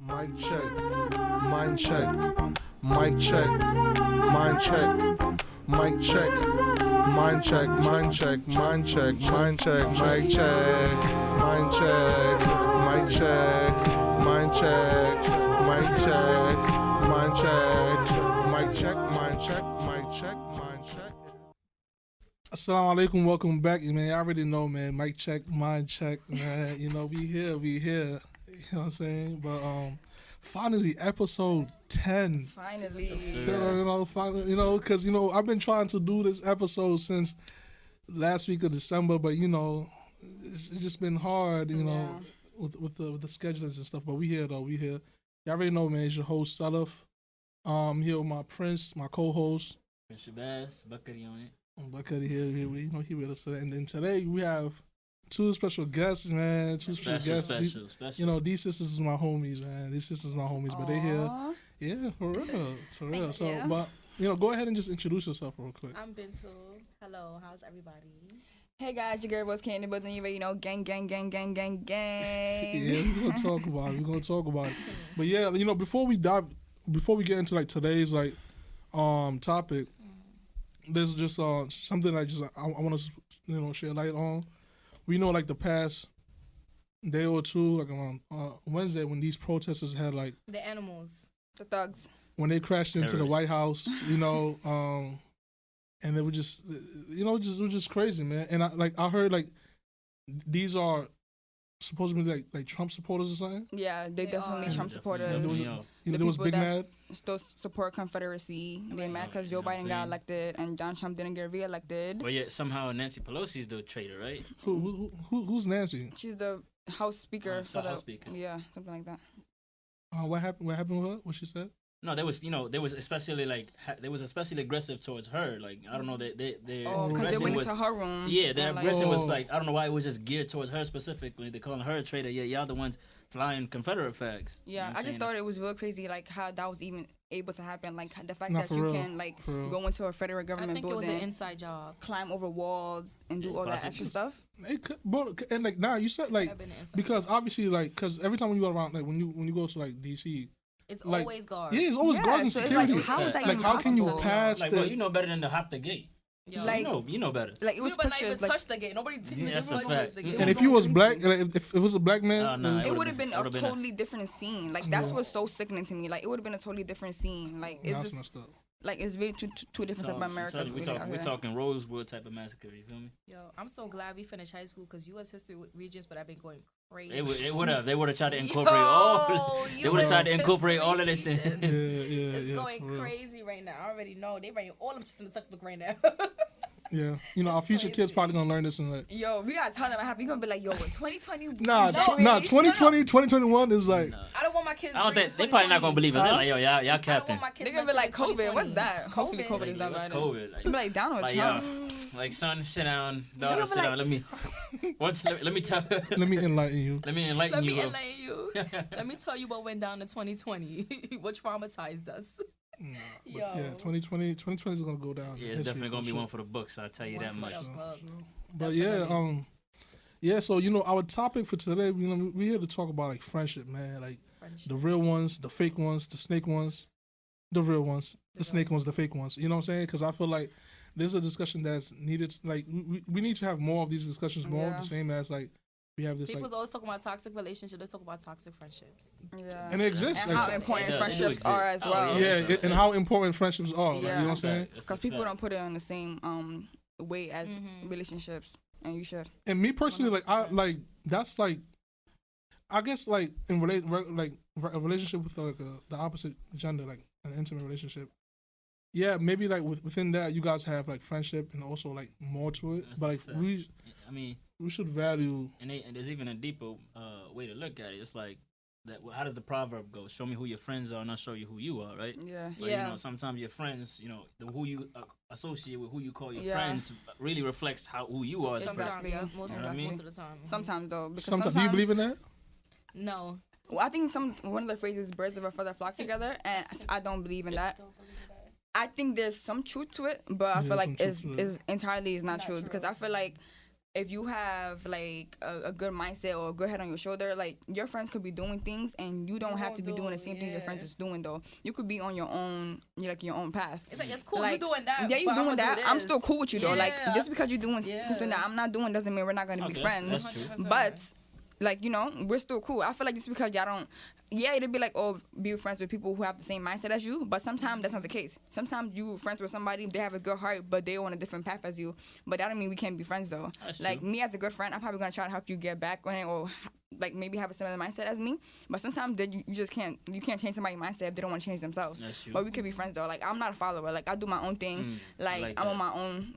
Mic check, mind check, mic check, mind check, mic check, mind check, mind check, mind check, mind check, mic check, mind check, mic check, mind check, mic check, mind check, mic check, mind check, mic check, mind check. Assalamu alaikum, welcome back, man. I already know, man. Mic check, mind check, man. You know, we here. You know what I'm saying? But finally, episode 10. Finally. Finally, because I've been trying to do this episode since last week of December, but it's just been hard, with the schedules and stuff. But we here though. We here. Y'all already know, man. It's your host Salaf. Here with my prince, my co-host. Prince Shabazz, Buckety on it. Buckety here. He with us today. And then today we have two special guests, man. Special guests. These sisters is my homies, man. But they here. Yeah, for real. So, but go ahead and just introduce yourself real quick. I'm Bintu. Hello, how's everybody? Hey guys, your girl was Candy, but then you already know, gang. Yeah, we're gonna talk about it. But yeah, before we get into like today's like topic, there's just something I want to share light on. We know like the past day or two, like on Wednesday, when these protesters had like The animals. The thugs. when they crashed into the White House, and it was just it was just crazy, man. And I heard like these are supposed to be like Trump supporters or something. Yeah, they definitely are. Trump supporters. There was big mad. Still support Confederacy. They mad because Joe Biden got elected and Donald Trump didn't get reelected. But yet somehow Nancy Pelosi's the traitor, right? Who's Nancy? She's the House Speaker for the House Speaker. Yeah, something like that. What happened? What happened with her? What she said? No, they was especially aggressive towards her. Like I don't know, they because they went into her room. Yeah, their aggression was like I don't know why it was just geared towards her specifically. They calling her a traitor. Yeah, y'all the ones flying Confederate flags. Yeah, You know I just thought it was real crazy, like how that was even able to happen. Like the fact Not that for you real. can go into a federal I government think it was building, an inside job. climb over walls, and do all that extra stuff. It could, and like now you said like I've been an inside because job. obviously like because every time when you go around like when you go to like DC, It's like, always guards. yeah, it's always guards and so it's security. like, how is that like even how can you possible? pass Like, the? well, you know better than to hop the gate. Yo. Like- you know better. Like it We was would not even pictures. Like touch the gate. Nobody even that's a touches fact. the gate. And if you was black, like, if it was a black man, Nah, it would have been a would've been totally different scene. Like that's what's so sickening to me. Like it would have been a totally different scene. Like it's that's just messed up. like it's really two different type of Americas. We're talking Rosewood type of massacre. You feel me? Yo, I'm so glad we finished high school because U.S. history regions, but I've been going crazy. They would have tried to incorporate all. They would have tried to incorporate all of this. It's Yeah, going for real. crazy right now. I already know. They writing all them shits in the textbook right now. Yeah, our future crazy. kids probably gonna learn this and like. Yo, we gotta tell them what happened. You gonna be like, yo, what 2020? Nah, 2020, 2021 is like. I don't want my kids. I don't think they probably not gonna believe us. They're like, yo, y'all I don't want capping. my kids. They're gonna be like, mentioning COVID. What's 2020. that? Hopefully, COVID is not It's right. COVID. Like, Be like, Donald like, Trump. like, son, sit down. Daughter, sit down. Let me tell. Let me enlighten you. Let me enlighten Let you. me enlighten you. Let me tell you what went down in 2020. What traumatized us. Nah, but Yo. yeah, 2020 is gonna go down. Yeah, it's definitely gonna be one for the books. I'll tell you that much. But yeah, so our topic for today, we're here to talk about like friendship, man, like the real ones, the fake ones, the snake ones, the real ones, the snake ones, the fake ones. You know what I'm saying? Because I feel like this is a discussion that's needed. Like we need to have more of these discussions, more Yeah. the same as like we have this People's like, always talking about toxic relationships. Let's talk about toxic friendships. Yeah. and it exists. And like, how important Yeah, friendships it exist. are as Oh, well. yeah, and how important friendships are. Like, Yeah. you know what I'm saying? Because people don't put it in the same way as relationships, and you should. And me personally, like I like that's like, I guess like in a relationship with like the opposite gender, like an intimate relationship. Yeah, maybe like within that you guys have like friendship and also like more to it. That's But a like fact. we should value. And there's even a deeper way to look at it. It's like that. How does the proverb go? Show me who your friends are, not show you who you are, right? Yeah. But, Yeah. sometimes your friends, who you associate with, who you call your Yeah. friends, really reflects who you are. As a person. Exactly. Yeah, most, You know what I mean? most of the time. Sometimes though, because Sometimes do you believe in that? No. Well, I think one of the phrases "birds of a feather flock together," and I don't believe in that. I think there's some truth to it, but I Yeah, feel like some truth to it. is entirely is not true because I feel like if you have like a good mindset or a good head on your shoulder, like your friends could be doing things and you don't have to be doing the same thing your friends is doing though. You could be on your own, your own path. It's like it's cool like, you doing that. Yeah, you but doing I'ma that. do I'm this. still cool with you though. Like Yeah. just because you're doing something that I'm not doing doesn't mean we're not gonna be friends. That's true. 100%. But like, we're still cool. I feel like just because y'all don't, it'd be like, oh, be friends with people who have the same mindset as you. But sometimes that's not the case. Sometimes you friends with somebody, they have a good heart, but they're on a different path as you. But that don't mean we can't be friends though. That's like true. me as a good friend, I'm probably gonna try to help you get back on it or like maybe have a similar mindset as me. But sometimes you just can't change somebody's mindset if they don't want to change themselves. That's true. But we could be friends though. Like I'm not a follower. Like I do my own thing. like I'm that. on my own.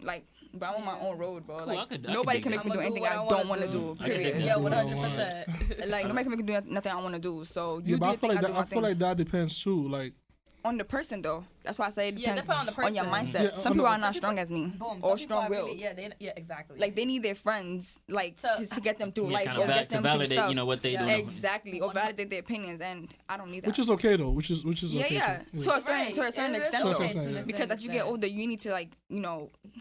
But I'm on my own road, bro. Cool, like I could nobody dig can that. make me I'ma do do anything what I I don't wanna want to do. do. I could dig Period. that. Yeah, what I 100%. Like nobody can make me do nothing I want to do. So you Yeah, do but I your feel thing, like I do that, my I feel thing. like that depends too. Like On the person though, that's why I say it Yeah, depends depends on the your person. mindset. Yeah, Some on people the- are not strong as me Boom. or Some people are strong-willed. really, yeah, exactly. Like they need their friends like to get them through Yeah, life kind or of get to them through validate, stuff. you know, what they do. Exactly, or validate their opinions, and I don't need that. which is okay though. Which is yeah, okay. yeah. Too. To a certain, Right. to a certain It is extent, okay though. to a certain Because as you get extent. older, you need to like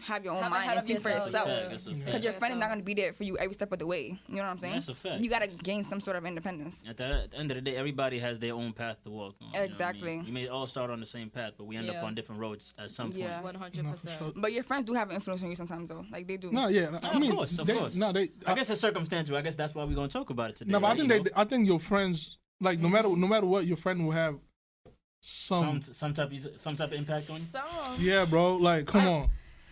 have your own Have a mind head and of think for yourself. yourself. That's a fact, that's a fact. Because your friend is not gonna be there for you every step of the way. You know what I'm saying? That's a fact. You gotta gain some sort of independence. At the end of the day, everybody has their own path to walk on. You know what I mean? Exactly. You may all start on the same path, but we end up Yeah. on different roads at some point. Yeah. 100%. But your friends do have an influence on you sometimes, though. Like they do. No, yeah. I mean, of course. No, they. I guess it's circumstantial. I guess that's why we're gonna talk about it today. No, but I right? think You know? I think your friends, like no matter what, your friend will have some. some type of impact on you. Some. Yeah, bro. Like, come on.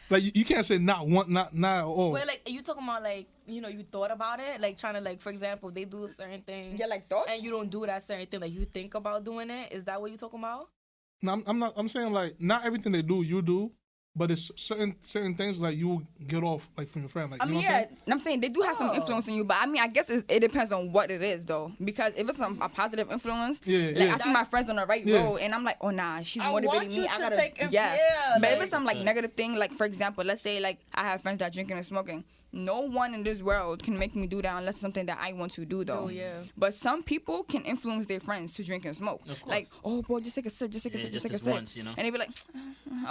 Like you can't say not all. Wait, like you talking about like you thought about it, like trying to like for example they do a certain thing, Yeah, like thoughts. and you don't do that certain thing, like you think about doing it. Is that what you talking about? No, I'm not. I'm saying like not everything they do you do, but it's certain things like you will get off like from your friend. Like I you mean, know what I'm yeah, saying? I'm saying they do have some Oh. influence on you, but I mean, I guess it depends on what it is, though. Because if it's a positive influence, Yeah, like yeah. I see my friends on the right Yeah. road, and I'm like, oh nah, she's I motivating want me. you I to gotta, take yeah. yeah, But if like- it's some like negative thing, like for example, let's say like I have friends that are drinking and smoking. No one in this world can make me do that unless it's something that I want to do, though. Oh, yeah. But some people can influence their friends to drink and smoke. Of course. Like, oh, bro, just take a sip, just take a Yeah, sip, just just take a this sip. once, you know? And they be like,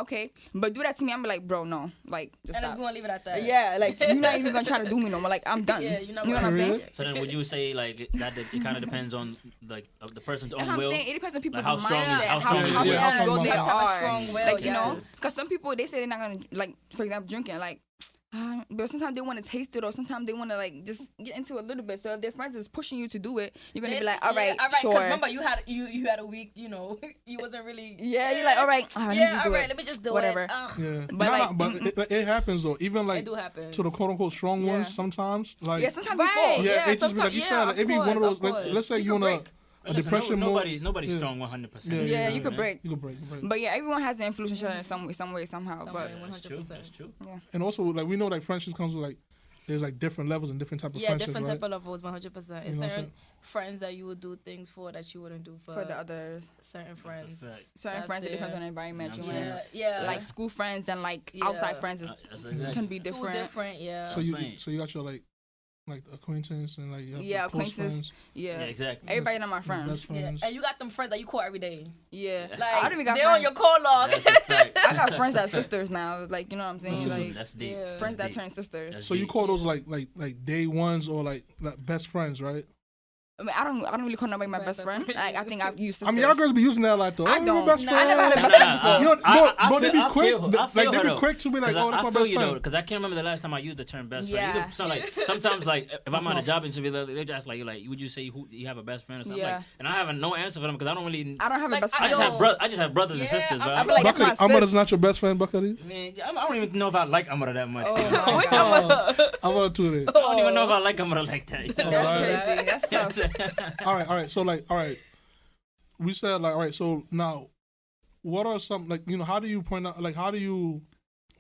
okay. But do that to me, I'm like, bro, no. Like, just And stop. it's gonna leave it at that. Yeah, like you're not even gonna try to do me no more. Like I'm done. Yeah, you're not you know what I'm gonna- saying? So then, would you say like that? It kind of depends on like of the person's That's own what I'm will. saying. It depends on people's how strong mindset, is- how how strong is- yeah, strong how they strong- are. strong will, Like you know, yes. because some people they say they're not gonna like, for example, drinking. Like, but sometimes they want to taste it, or sometimes they want to like just get into a little bit. So if their friends is pushing you to do it, you're gonna be like, all right, Cause sure. remember you had a week, you wasn't really. Yeah, you're like, all right, let me just do it. Let me just do Whatever. it. Ugh. Yeah, But, like- but it happens though. Even like It do happen. to the quote unquote strong Yeah. ones sometimes. Like Yeah, sometimes Right. we fall. yeah, it just be like sometimes- you yeah, said. Like, it be one of of those. course. Let's say You you in can a break. depression mode. Nobody's Yeah. strong 100%. Yeah, Yeah, yeah, you could man. break. You can break. But yeah, everyone has an influence in each other in some way, somehow. Some But way. That's true. 100%. That's true. And also like we know like friendships comes with like there's like different levels and different type of Yeah, friendships, different right? type of levels, 100%. You It's know what I'm certain saying? friends that you would do things for that you wouldn't do for the others. certain friends. fact. certain That's friends, it depends there. on the environment You you're know in. what I'm Yeah, yeah. Like school friends and like Yeah. outside friends is, That's exactly. can be Two different. different, yeah. So I'm you saying. so you got your like acquaintance and like you have, Yeah, like, close acquaintances. friends, Yeah. Yeah, exactly. Everybody not my your friend. best Yeah, friends. and you got them friends that you call every day. Yeah. Like, I don't even got They're friends. on your call log. That's a fact. I got friends that sisters now. Like, you know what I'm saying? That's Like That's deep. Yeah. friends that That's turn sisters. That's So you deep. call those like day ones or like best friends, right? I mean, I don't really call nobody my My best best friend. friend. Like, I think I've used sister. I mean, y'all girls be using that a lot though. I Oh, don't. my best Nah, friend. I never had a best friend before. You know, but they be I quick. feel Like her, they be though. quick to be like, 'Cause oh, that's I my feel best you though, friend. because I can't remember the last time I used the term best Yeah. friend. So like sometimes like if I'm on a job interview, they just like would you say who you have a best friend or something? Yeah. Like, and I have no answer for them because I don't really. I don't have a Like, best I friend. just Yo. have I just have brothers and Yeah, sisters, but I be like, that's my Buckety, Amara's sis. not your best friend, Buckety? man, I don't even know if I like Amara that much. Oh, Which I'm Amara too there. I don't even know if I like Amara like that. That's Alright. crazy. That's tough. All right. So like, all right, we said like, all right. So now, what are some like how do you point out like how do you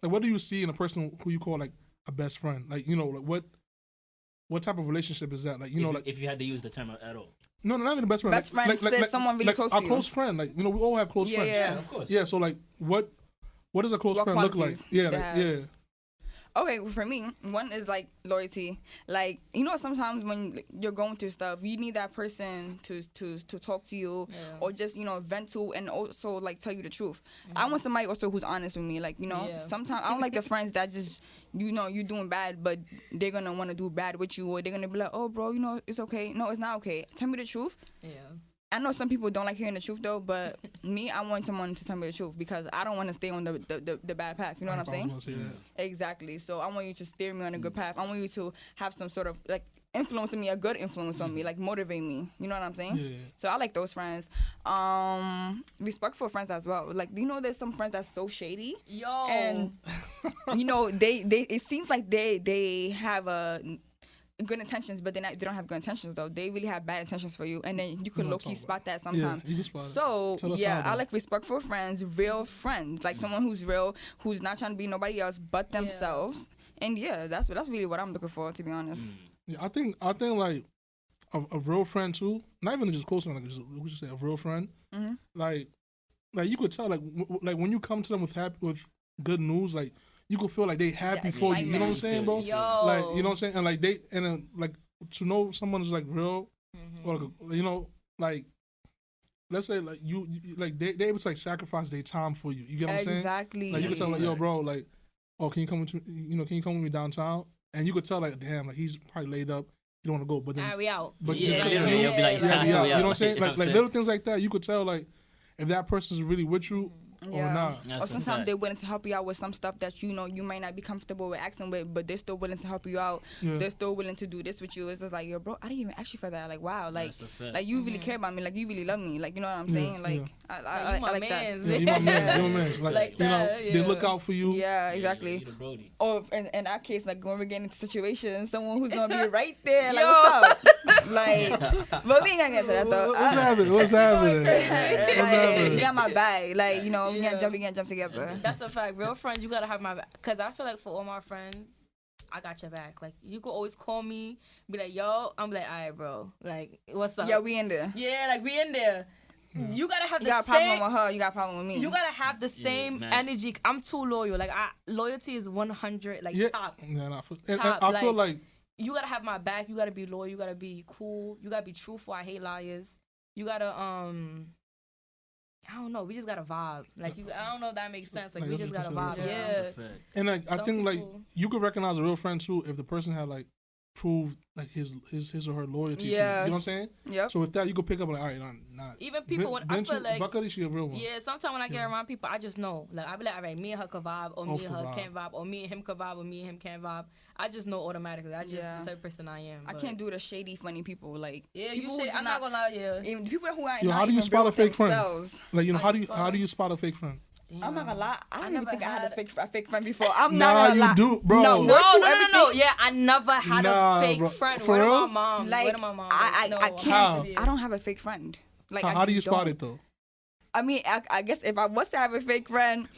like what do you see in a person who you call like a best friend? Like like what type of relationship is that? Like like if you had to use the term at all. no, not even the best friend. Best friend says someone really like close a to you. close friend. Like we all have close Yeah, friends. yeah. Of course. Yeah. So like what does a close What friend look like? qualities Yeah. they Like, have? yeah. Okay, well, for me, one is like loyalty. Like, you know, sometimes when you're going through stuff, you need that person to talk to you or just, you know, vent to and also like tell you the truth. I want somebody also who's honest with me. Like, you know, sometimes I don't like the friends that just, you know, you're doing bad, but they're going to want to do bad with you, or they're going to be like, oh, bro, you know, it's okay. No, it's not okay. Tell me the truth. Yeah. I know some people don't like hearing the truth though, but me, I want someone to tell me the truth because I don't want to stay on the bad path. You know what I'm saying? I was gonna say that. Exactly. So I want you to steer me on a good path. I want you to have some sort of like influence on me, a good influence on me, like motivate me. You know what I'm saying? Yeah. So I like those friends. Respectful friends as well. Like, you know, there's some friends that's so shady. Yo. And you know, they it seems like they have a good intentions, but they don't have good intentions though. They really have bad intentions for you, and then you can low-key spot that sometimes. Yeah, you can spot it. So Tell us yeah, how, I like respectful friends, real friends, like someone who's real, who's not trying to be nobody else but themselves. And yeah, that's really what I'm looking for, to be honest. Yeah, I think like a real friend too. Not even just close friend, like just, we should say a real friend. Mm-hmm. Like you could tell, like when you come to them with good news, like you could feel like they happy for you. You know what I'm saying, bro? Yo. Like, you know what I'm saying, and like like to know someone's like real, or like, you know, like let's say like you like they able to like sacrifice their time for you. You get what I'm saying? Exactly. Like you could tell like, yo, bro, like, oh, can you come with me, can you come with me downtown? And you could tell like, damn, like he's probably laid up. You don't want to go, but then Alright, we out. But Yeah, just yeah, you'll be like, you know what I'm saying? You know Like what I'm little things like that, you could tell like if that person's really with you or not. Or sometimes they're willing to help you out with some stuff that you know you might not be comfortable with asking with, but they're still willing to help you out. Yeah. They're still willing to do this with you. It's just like, yo, bro, I didn't even ask you for that. Like, wow, like you really care about me. Like, you really love me. Like, you know what I'm saying? Like, I my like that. mans. Yeah, you my man, you my man. Like, you know, that, they look out for you. Yeah, exactly. Or in our case, like when we get into situations, someone who's gonna be right there, like, what's up? Like, but we ain't gonna get to that though. What's happening? What's happening? Like, you got my bag. Like, you know, we gonna jump together. That's a fact. Real friends, you gotta have my back. Cause I feel like for all my friends, I got your back. Like, you could always call me, be like, yo, I'm like, all right, bro. Like, what's up? Yeah, we in there. Yeah, like we in there. You gotta have You the got a same. problem with her. You got a problem with me. You gotta have the same man. energy. I'm too loyal. Like, loyalty is 100. Like, Yeah. top. Yeah, and Top, I feel like You gotta have my back. You gotta be loyal. You gotta be cool. You gotta be truthful. I hate liars. You gotta I don't know. We just gotta vibe. Like, I don't know if that makes sense. Like, we just gotta vibe. Yeah. and like I Some think like people- you could recognize a real friend too if the person had like proved like his or her loyalty to you. You Yeah. know what I'm saying? Yep. So with that you could pick up like, all right, not Even people when I feel like Buckley, she a real one. yeah, sometimes when I get around people, I just know. Like, I be like, all right, me and her could vibe, or me and her vibe. can't vibe, or me and him could vibe, or me and him can't vibe. I just know automatically. That's just the type of person I am. I but- can't do the shady, funny people. Like, Yeah, people you who should. just I'm not gonna lie. Yeah. even people who ain't Yo, not how do you even spot real a fake friend? themselves. Like, you know, how do you spot a fake friend? I'm not gonna lie. I don't even never think I had had- a fake friend before. I'm Nah, not gonna you lie. do, bro. No, No, we're too no. everything. Yeah, I never had Nah, a fake bro. friend. For Where real? my mom? Like, Where my mom? I No, can't. How? I don't have a fake friend. Like, How do you just spot don't. it though? I mean, I guess if I was to have a fake friend,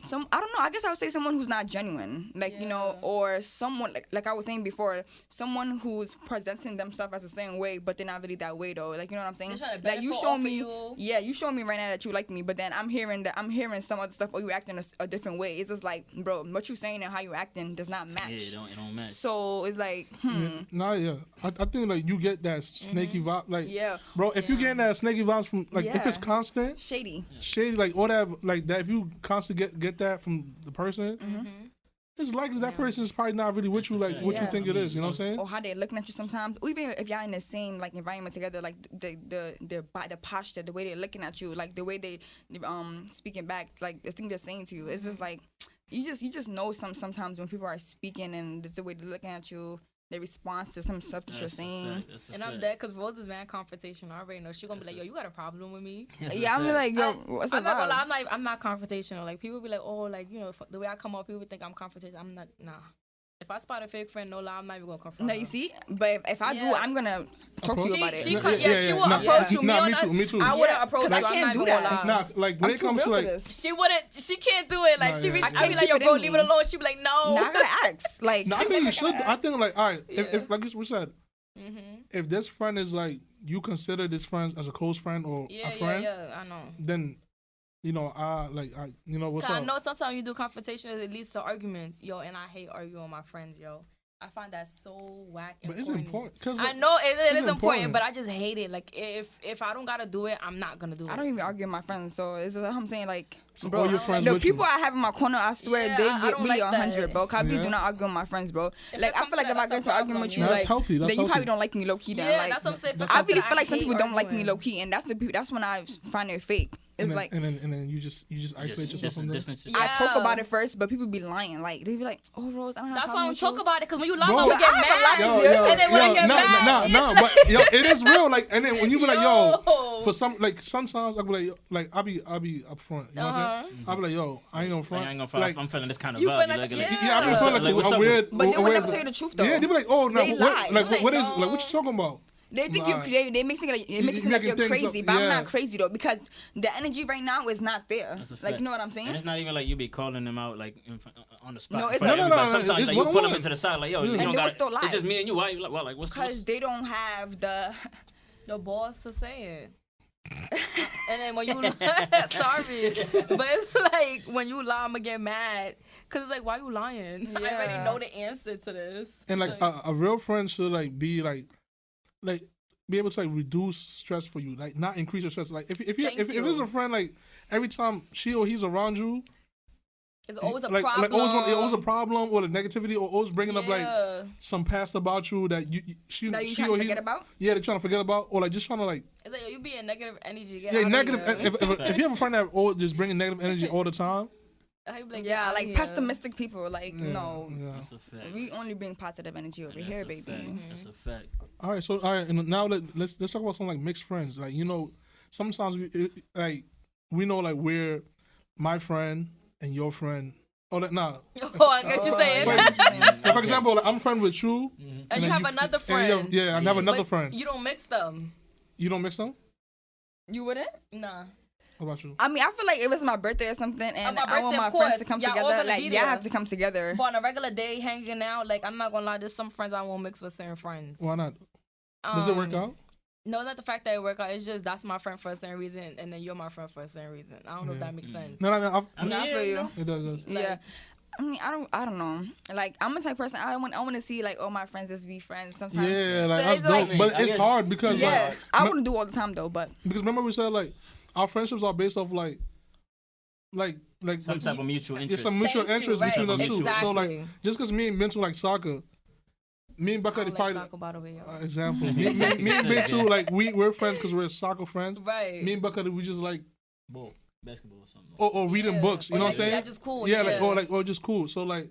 So I don't know. I guess I would say someone who's not genuine, like, you know, or someone like I was saying before, someone who's presenting themselves as the same way, but they're not really that way though. Like, you know what I'm saying? They're trying to Like, you benefit show off of me, you. yeah, you show me right now that you like me, but then I'm hearing some other stuff, or you acting a different way. It's just like, bro, what you saying and how you acting does not match. Yeah, it don't match. So it's like, nah, yeah. I think like you get that snaky vibe, like yeah, bro. If you getting that snaky vibes from like if it's Yeah. constant, shady. shady, like all that, like that. If you constantly get that from the person, it's likely that person is probably not really with you like what you Yeah. think it is. You know what I'm saying? Or how they're looking at you sometimes, or even if y'all in the same like environment together, like the posture, the way they're looking at you, like the way they speaking back, like the thing they're saying to you, it's just like you just know sometimes when people are speaking and it's the way they're looking at you, their response to some stuff that you're saying. And I'm dead because Rose is mad confrontational. I already know she gonna be like, yo, you got a problem with me? Yeah, I'm like, yo, what's the I'm not gonna vibe? lie, I'm not confrontational. Like, people be like, oh, like, you know, the way I come up, people think I'm confrontational. I'm not. Nah. If I spot a fake friend, no lie, I'm not even gonna confront No, her. you see, but if I do, Yeah. I'm gonna talk to you about it. She will Nah, approach you. Nah, Me me too. I wouldn't approach Cause you. I I'm can't not do even gonna that. lie. Nah, like when I'm it too comes real to like, for this. She wouldn't. She can't do it. Like, Nah, she yeah, reach. yeah. I be like, yo, Keep it bro, in leave me. it alone. She be like, no. Now I gotta ask. Like, no, I think you should. I think like, all right, if like we said, Mm-hmm. if this friend is like you consider this friend as a close friend or Yeah, a friend, yeah. I know. then you know, you know, what's 'Cause up? I know sometimes you do confrontation, it leads to arguments, yo, and I hate arguing with my friends, yo. I find that so whack and But it's corny. important. Cause I know it it's is important, important. but I just hate it. Like if I don't gotta do it, I'm not gonna do it. I don't even argue with my friends, so it's what I'm saying. Like, So bro, all your friends the with people you. I have in my corner, I swear Yeah, they I get don't me like 100, that. bro. Cause I really Yeah. do not argue with my friends, bro. Like, it I comes feel like to if that, I get that's into a an argument with you, problem, That's like, healthy. That's then you healthy. probably don't like me low key. Then, Yeah, like, that's what I'm saying. That's I healthy. really feel like some hate people don't like me arguing. low key, and that's when I find it fake. It's and then, like. and then you just isolate yourself from them. Distance I yourself. talk Yeah. about it first, but people be lying. Like they be like, "Oh, Rose, I don't have a That's why I problem don't with talk you." about it, because when you lie, Bro. I'm gonna get I have a lot mad. of this, and then when I get mad, no, but yo, it is real. Like, and then when you be like, yo, Yo. for some, like sometimes I be like, I'll be up front. You know what I'm saying? I'll be like, yo, I ain't gonna front. I ain't gonna front. Like, I'm feeling this kind of You vibe. feel like- Like, yeah. yeah, I be what's feeling up? like What's a up weird. But they a would weird- never tell you the truth though. Yeah, they be like, oh no, They lie. like Like, what is no. like what you talking about? They think Nah. they make it like You it seem like making you're things crazy, up, but I'm yeah. not crazy though because the energy right now is not there. That's a Like fact. you know what I'm And saying? it's not even like you be calling them out like on the spot. No, in it's front of No, no, everybody. no, Sometimes it's like you pull them one-on-one. into the side like, yo, you And don't they got will still lie. It's just me and you. Why? Well, like what's Because they don't have the balls to say it. And then when you sorry, but it's like when you lie, I'ma get mad because it's like, why you lying? I Yeah. already know the answer to this. And like a real friend should like be like be able to like reduce stress for you, like not increase your stress. Like if Thank if you. it's a friend, like every time she or he's around you, It's always a like problem. always a problem or the negativity or always bringing up like Yeah. some past about you that she that you she trying or to he forget about. yeah they're trying to forget about or like just trying to like It's like, yo, you be in negative energy. Get yeah out negative. Of here. If you have a friend that always just bringing negative energy all the time, How you be like, get Yeah, outta like here. pessimistic people. Like yeah, no, yeah. That's a fact. we only bring positive energy over That's here, a baby. fact. That's a fact. All right, and now let's talk about some like mixed friends. Like you know, sometimes we know like we're my friend and your friend. Oh, nah. Oh, I get you saying. Wait, Yeah. for example, like, I'm friend with you, And you then have another and you have- friend. yeah, I have another But friend. You don't mix them. You don't mix them? You wouldn't? Nah. Oh, What about you? I mean, I feel like if it's my birthday or something, and my I want birthday, my of friends course. to come Y'all all together, gonna like be y'all there. have to come together. But on a regular day, hanging out, like, I'm not gonna lie, there's some friends I won't mix with certain friends. Why not? Does it work Um, out? No, not the fact that it work out. It's just that's my friend for a certain reason, and then you're my friend for a certain reason. I don't know if Yeah. that makes sense. No. I mean, I feel you. It does. Yeah. I mean, I don't know. Like, I'm a type of person. I want to see like all my friends just be friends. Sometimes. Yeah, like So that's it's like- dope. But I it's get- hard because Yeah, like I wouldn't do all the time though, but because remember we said like our friendships are based off like some type of mutual yeah, interest. some mutual Thank you, interest right, between us too. So like exactly. just because me and Bintu like soccer, me and I Becca don't probably like soccer, by the way, y'all. example. me and Bintu like we're friends because we're soccer friends. Right. Me and Becca we just like Ball, basketball or something. or reading Yeah. books. You Or know what I'm like, saying? yeah, just cool, Yeah, yeah. or just cool. So like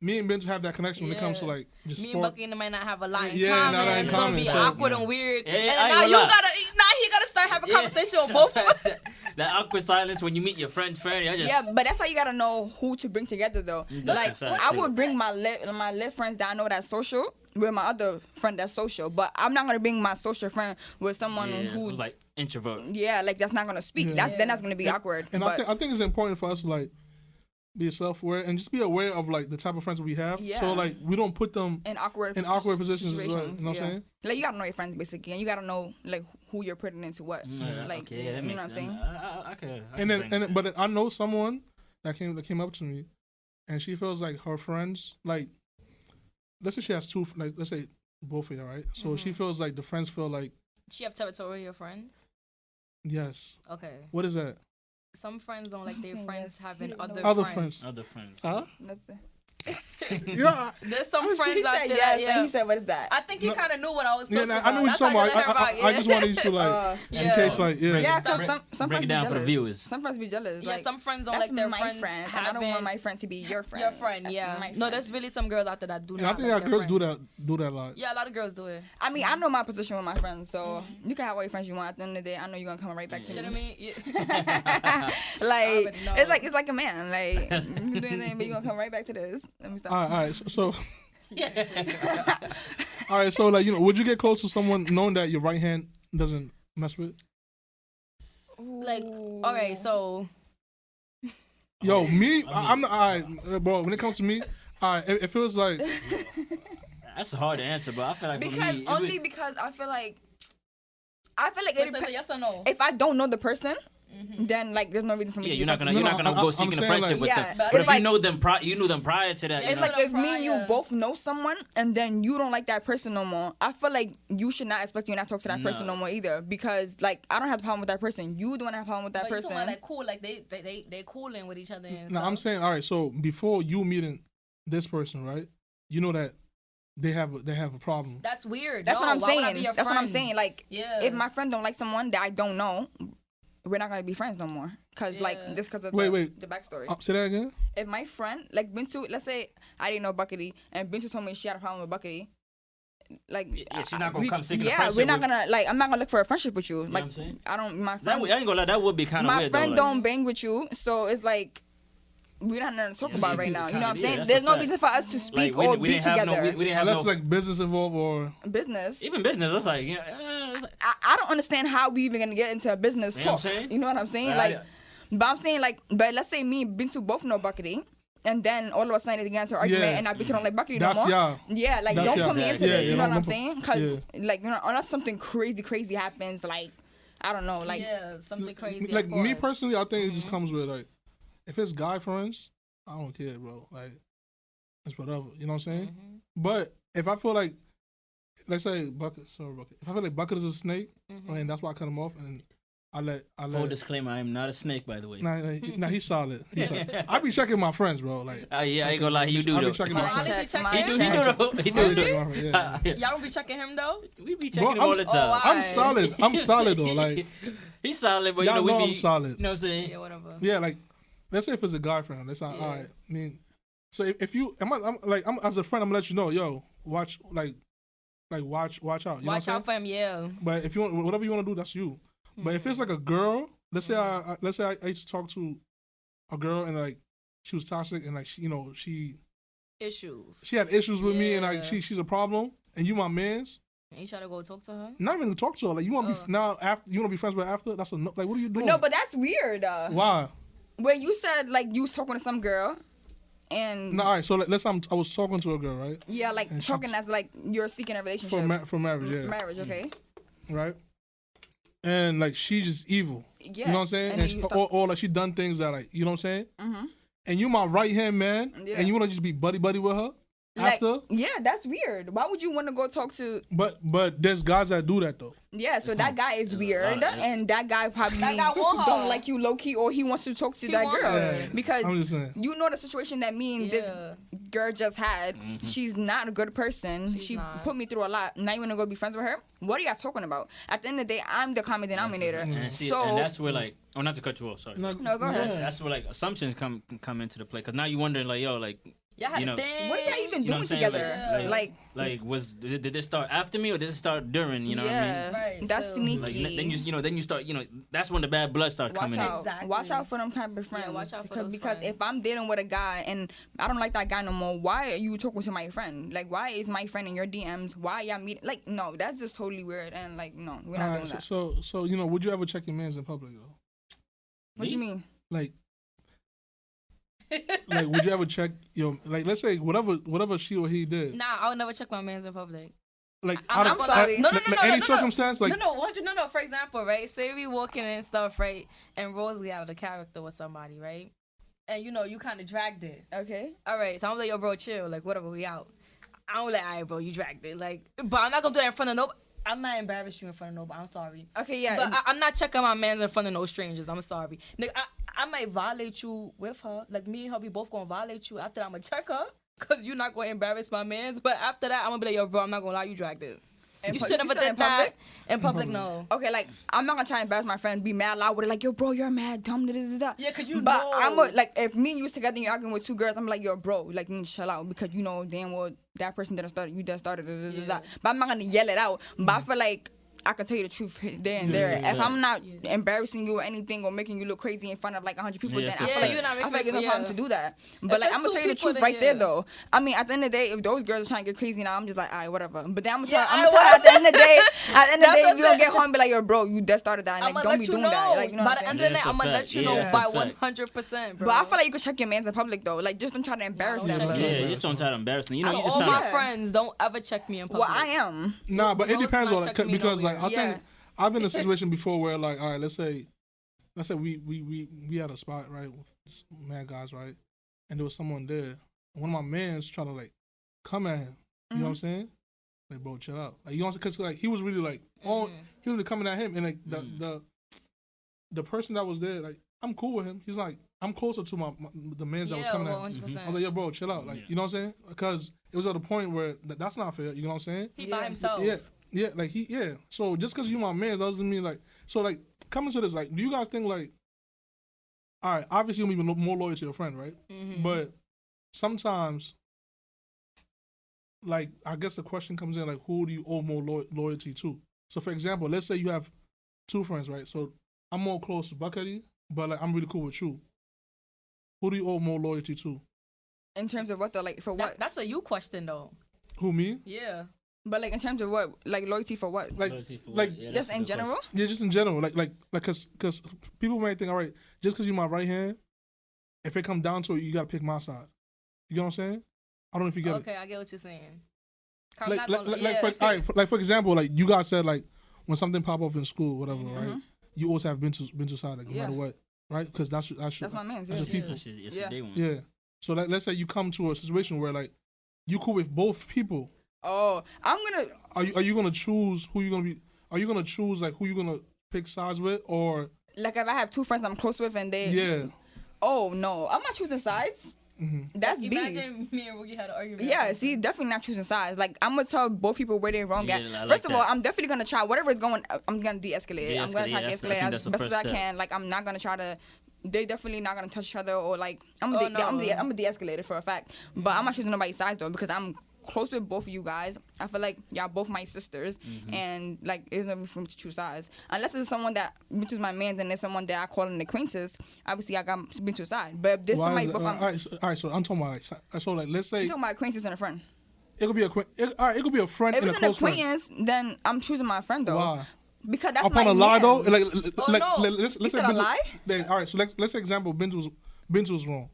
me and Bintu have that connection when it comes to Yeah. like just Me and sport. Bucky and them might not have a lot in Yeah, common. not in It's gonna common, be so- awkward and weird. Yeah, and I then ain't now gonna you lie. he gotta start having conversation with both of us. That awkward silence when you meet your friend's friend. I just, yeah, but that's why you gotta know who to bring together though. That's Like a fact, I too. would bring my lit friends that I know that's social with my other friend that's social, but I'm not gonna bring my social friend with someone yeah, who who's like introvert. like that's not gonna speak. Yeah. Then that's gonna be awkward. And but I think it's important for us to like be self-aware and just be aware of like the type of friends we have. Yeah. So like we don't put them in awkward positions as well. You know situations, what I'm saying? Like you gotta know your friends basically, and you gotta know like who you're putting into what. Yeah, Like okay, yeah, that you makes know what I'm sense. saying? I could And bring then that. but I know someone that came up to me, and she feels like her friends like let's say she has two like let's say both of you, right? So she feels like the friends feel like She have territorial friends. yes. Okay. What is that? Some friends don't like their saying friends yes. having He don't other, know. Other friends. friends. Other friends. Huh? Nothing. Yeah. There's some He friends out said there. yes, that, and he said, "What is that?" I think he No. kind of knew what I was Yeah, talking nah, about. I know what you're That's talking how about. you let her rock, I just wanted you to like in Yeah. case like yeah. Yeah, because Break- some break friends it down be for the jealous. viewers. Some friends be jealous. Yeah, like, some friends don't that's like their my friends friend, and I having don't want my friend to be your friend. your friend. That's Yeah. my No, friend. there's really some girls out there that do And I not think like that their girls friends. do that a lot. Yeah, a lot of girls do it. I mean, I know my position with my friends, so you can have all your friends you want. At the end of the day, I know you're gonna come right back to Shit, I me. mean, yeah. Like already know. it's like a man. Like you do anything, but you gonna come right back to this. Let me stop. All right. So all right. So like would you get close to someone knowing that your right hand doesn't mess with? Like, all right, so Yo, me, I mean- I'm not. All right, bro. When it comes to me, it feels like That's hard to answer, but I feel like for because me, only because I feel like it's it a depends. yes or no. If I don't know the person, then like there's no reason for me. Yeah, to you're be not friends gonna with you're you. not gonna go seeking a saying, friendship like- with Yeah, them. but But it's if you like- know them you knew them prior to that. It's You know? like if me and you prior. both know someone and then you don't like that person no more, I feel like you should not expect you not talk to that person No. no more either. Because like I don't have a problem with that person. You don't have a problem with that But you person. talking about like cool, like they cooling with each other. And No, stuff. I'm saying, all right. So before you meeting this person, right? You know that they have a problem. That's weird. That's No, what I'm why would I be saying. your That's what I'm friend? saying. Like Yeah. if my friend don't like someone that I don't know, we're not gonna be friends no more. Cause like Yeah. just cause of Wait. the backstory. Say that again. If my friend like Bintu, let's say I didn't know Buckety and Bintu told me she had a problem with Buckety, like Yeah, she's not gonna come seeking a yeah, friendship we're not with- gonna like I'm not gonna look for a friendship with you. what Like I'm saying? I don't my That friend would, I ain't gonna lie, that would be kind of my weird. friend though, don't bang with you, so it's like we don't have nothing to talk Yeah, about she right be now. You kinda- know what I'm yeah, saying? that's There's a no fact. reason for us to speak Like, or we be didn't have together. no, we didn't have Unless no, like business involved or Business. even business. It's like, yeah, it's like, I don't understand how we even gonna get into a business You know talk. what I'm saying? You know what I'm saying? Yeah, Like, yeah. but I'm saying like, but let's say me and Bintu both know Buckety, and then all of a sudden they get into an argument, Yeah. and I Bintu don't like Buckety no that's more. y'all. Yeah, like That's don't y'all. put me into Yeah, this. yeah, You know what don't I'm put- saying? Because like you know, unless something crazy happens, like I don't know, like yeah, something crazy. Like of me course. personally, I think it just comes with like, if it's guy friends, I don't care, bro. Like, it's whatever. You know what I'm saying? But if I feel like, let's say Bucket, if I feel like Bucket is a snake, and that's why I cut him off, and I let. full disclaimer, I am not a snake, by the way. Nah, he's solid. He's solid. I be checking my friends, bro. Like, Yeah, I ain't gonna lie, you do I be though. checking my Honestly, friends. check Mine He do, check. he do though. He I be do. checking my friends. Yeah. Y'all don't be checking him though. We be checking him Bro, all the time. I'm solid. I'm solid though. Like, He's solid, but you y'all know know we I'm be. solid. You know what I'm saying? Yeah, whatever. Yeah, like, let's say if it's a guy friend, that's not all right. I mean, so if you, I'm as a friend, I'm gonna let you know, yo, watch, watch out. You know what I'm Watch saying? out for him, yeah. But if you want, whatever you want to do, that's you. But if it's like a girl, let's say I used to talk to a girl and like she was toxic and like she Issues. had issues with me and like Yeah. she's a problem and you my man's. And you try to go talk to her? Not even to talk to her. Like you want to be now after you want to be friends with her after. That's a no, like what are you doing? no, but that's weird. Why? When you said like you was talking to some girl, and No, all right. So let's say I was talking to a girl, right? yeah, like And she talking as like you're seeking a relationship. For marriage, yeah. Marriage, okay. Right? And like she's just evil. Yeah. You know what I'm saying? And then you start- Or like she done things that like, you know what I'm saying? Mm-hmm. And you my right hand man, Yeah. and you want to just be buddy with her Like, after? yeah, that's weird. Why would you want to go talk to? But there's guys that do that though. Yeah, so that guy is a weird, lot of- and that guy probably That guy want her. don't like you low key, or he wants to talk to that want girl her. Yeah, because I'm just saying. you know the situation that me and this Yeah. girl just had. She's not a good person. She's She not. put me through a lot. Now you want to go be friends with her? What are y'all talking about? At the end of the day, I'm the common denominator. And see, So and that's where like, oh, not to cut you off, sorry. No, go ahead. That's where like assumptions come into the play, cause now you wondering like, yo, like, Y'all had you know, a thing. what are y'all even you know what doing I'm saying? together? Like did this start after me or did it start during? You know yeah, what I mean? Right, that's so- sneaky. Like then you start, that's when the bad blood starts Watch coming out. in. Exactly. Watch out for them type of friends. watch out for because those because friends. if I'm dealing with a guy and I don't like that guy no more, why are you talking to my friend? Like, why is my friend in your DMs? Why y'all meeting? Like, no, that's just totally weird. And like, no, we're not All doing right, that. so would you ever check your mans in public though? What you mean? Like would you ever check your like let's say whatever she or he did? Nah, I would never check my man's in public. Like I'm out of- not gonna lie. sorry. No, like any circumstance, like no. For example, right? Say we walking and stuff, right? And Rosie out of the character with somebody, right? And you kind of dragged it. Okay. All right, so I'm like, yo, bro, chill. Like, whatever, we out. I'm like, all right, bro, you dragged it. Like, but I'm not gonna do that in front of nobody. I'm not embarrassed you in front of nobody. I'm sorry. Okay, yeah. But I'm not checking my mans in front of no strangers. I'm sorry. Nigga, I might violate you with her. Like, me and her, we both gonna violate you. After that, I'm gonna check her. Because you're not gonna embarrass my mans. But after that, I'm gonna be like, yo, bro, I'm not gonna lie, you dragged it. You should never you said in did that. public? In public, no. Okay, like I'm not gonna try to embarrass my friend, be mad loud with it, like yo, bro, you're mad dumb. Da, da, da, da. Yeah, 'cause you But know. I'm like, if me and you was together and you're arguing with two girls, I'm like, yo, bro, like you need to chill out because you know damn well that person didn't start, you done started. Da, da, da, da. But I'm not gonna yell it out. But I feel like I can tell you the truth there and there. yeah, If yeah. I'm not embarrassing you or anything or making you look crazy in front of like 100 people, Yeah, then so I feel yeah, like you're not I feel like making there's no it- problem yeah. to do that. But like it's I'm gonna two tell you the people, truth then right there yeah. though. I mean, at the end of the day, if those girls are trying to get crazy now, I'm just like, alright, whatever. But then I'm gonna Yeah, tell you I at the end of the day, at the end of the That's day, what if you don't I'm get home, be like, yo, bro, you just started that. And, I'm like, gonna don't let be you doing know. that. Like, you know By what the I'm end saying? of the Yeah, night, I'm gonna it's a let you fact. know Yeah, it's by a fact. 100%, bro. But I feel like you could check your mans in public though. Like, just don't try to embarrass don't them. check Yeah, Yeah. you just don't try to embarrass me. You know, So you just all trying my to. friends don't ever check me in public. Well, I am. nah, but it Rose depends not on like checking me because nowhere. like I think I've been in a situation before where like all right, let's say let's say we had a spot, right, with mad guys, right, and there was someone there. One of my mans trying to like come at him. You know what I'm saying? Like, bro, chill out. Like, you know what I'm saying? Because like he was really like he was really coming at him, and like the person that was there, like I'm cool with him. He's like I'm closer to the mans that was coming at him. 100%. I was like, yo, bro, chill out. Like, you know what I'm saying? Because it was at a point where that's not fair. You know what I'm saying? He by himself. Yeah, like So just because you my man doesn't mean like. So like coming to this, like, do you guys think like, all right, obviously you'll be more loyal to your friend, right? But sometimes, like, I guess the question comes in like, who do you owe more loyalty to? So for example, let's say you have two friends, right? So I'm more close to Buckety, but like I'm really cool with you. Who do you owe more loyalty to? In terms of what though? Like for what? That's a you question though. Who, me? Yeah. But like in terms of what? Like loyalty for what? Like, Loyalty for like what? Yeah, Just that's a in good general? question. yeah, just in general, like, cause people might think, all right, just cause you're my right hand, if it come down to it, you gotta pick my side. You get what I'm saying? I don't know if you get it. Okay, I get what you're saying. Like for example, like you guys said, like when something pop up in school, whatever, right? You always have been to side, like no matter what, right? Because that's my man's. that's Yeah. just people. That's your day one. Yeah. So like, let's say you come to a situation where like you cool with both people. Oh, I'm gonna. Are you gonna choose who you gonna be? Are you gonna choose like who you gonna pick sides with, or Like if I have two friends I'm close with and they. yeah? Oh no, I'm not choosing sides. That's beef. Imagine me and Woogie had an argument. Yeah, see, definitely not choosing sides. Like I'm gonna tell both people where they're wrong Yeah, at. I like First of all, that. I'm definitely gonna try whatever is going. I'm gonna de-escalate it. I'm gonna try to I de-escalate think as that's the best as first I step. can. Like I'm not gonna try to. They definitely not gonna touch each other or like I'm Oh, I'm no. gonna de-escalate it for a fact. But I'm not choosing nobody's sides though because I'm close with both of you guys. I feel like y'all both my sisters and like there's no room to choose sides unless it's someone that which is my man. Then there's someone that I call an acquaintance. Obviously I got been to a side. But if there's Why somebody is it- both all right, so I'm talking about like so like let's say you talking about acquaintance and a friend. it could be it could be a friend If and a it's an close friend. acquaintance, then I'm choosing my friend though. Why? Because that's Upon my a lie though, man. like no. let's You say said a Bintu- lie? like, all right, so let's say example Bintu was wrong.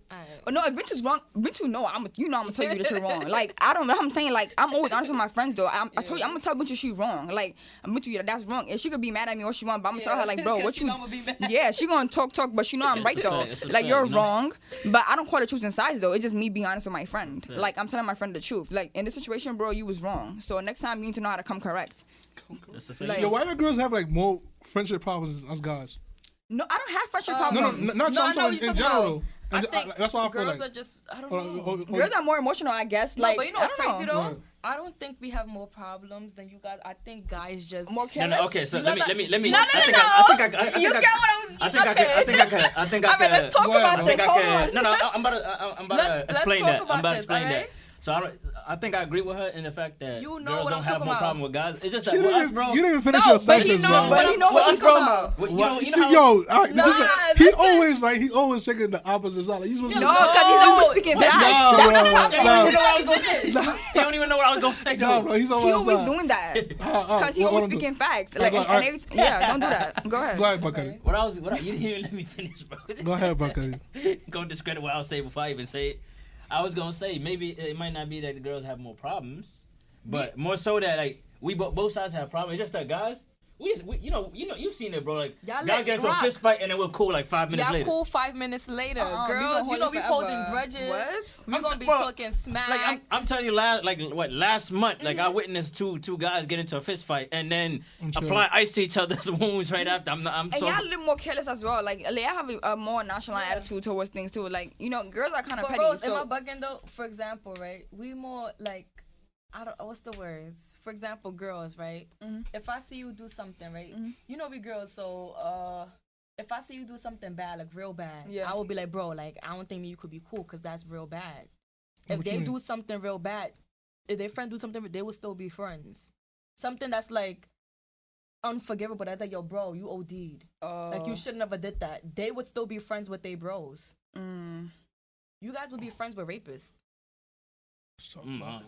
Oh, no, if bitch is wrong, bitch, I'm gonna tell you that you're wrong. Like I don't know. I'm saying like I'm always honest with my friends though. I told you I'm gonna tell bitch she wrong. Like bitch, yeah, that's wrong. And she could be mad at me or she want, but I'm gonna tell her like, bro, what she you? know I'ma be mad. Yeah, she gonna talk, but she know I'm It's right a though. fact, it's a Like fact, you're you know? wrong, but I don't call it choosing sides though. It's just me being honest with my friend. fact. Like I'm telling my friend the truth. Like in this situation, bro, you was wrong. So next time you need to know how to come correct. That's a fact. Like- Yo, why do girls have like more friendship problems than us guys? No, I don't have friendship No, problems. not No, I I'm know talking what you're in talking general. about. And I think that's why I feel girls like. are just I don't Oh, know. oh, oh, Girls are more emotional, I guess. No, Like, but you know I what's don't crazy know. though? Right. I don't think we have more problems than you guys. I think guys just More No, careless. no, okay, so You let got me. No, I think you get what I let's talk about I this. think Hold I on. could. No, I'm about to Let's explain talk that. about I'm about to this, explain that. alright? So I think I agree with her in the fact that You know girls what don't I'm have talking more about. problem with guys. It's just You that with us, didn't, bro. you didn't even finish No, your but he sentence, know- bro. But he know what he's talking about. You Why- know see, how- yo, all right, Nah, listen, he always taking the opposite side. Like, he's supposed to No, be- because he's always speaking Nah, facts. bro, That's not nah. You know what I was gonna say. You don't even know what I was gonna say. Nah, though. bro, he's on He my always side. doing that. Because he what always I'm doing? speaking facts. Alright, Like, alright. yeah, don't do that. Go ahead. Go ahead, Buckety. You didn't even let me finish, bro. Go ahead, Buckety. Gonna discredit what I was saying before I even say it. I was gonna say maybe it might not be that the girls have more problems, but more so that like we both sides have problems. It's just that guys, you've seen it, bro. Like Y'all guys let get into a rock. fist fight and then we're cool like 5 minutes Y'all later. cool 5 minutes later. We Girls, gonna you know hold we it holding forever. grudges. What? We gonna be Bro, talking smack. Like I'm telling you, last month, like I witnessed two guys get into a fist fight and then sure. apply ice to each other's wounds right after. I'm And so. y'all a little more careless as well. Like, y'all have a more nonchalant attitude towards things, too. Like, girls are kind of But petty. Rose, So, am I bugging though? For example, right? We more like, I don't. What's the words? For example, girls, right? If I see you do something, right? You know we girls, so if I see you do something bad, like real bad, Yeah. I will be like, bro, like I don't think you could be cool because that's real bad. If What they you do mean? something real bad, if their friend do something, they will still be friends. Something that's like unforgivable. That's like, yo, bro, you OD'd. Like you should never did that. They would still be friends with their bros. You guys would be friends with rapists. Let's talk about that.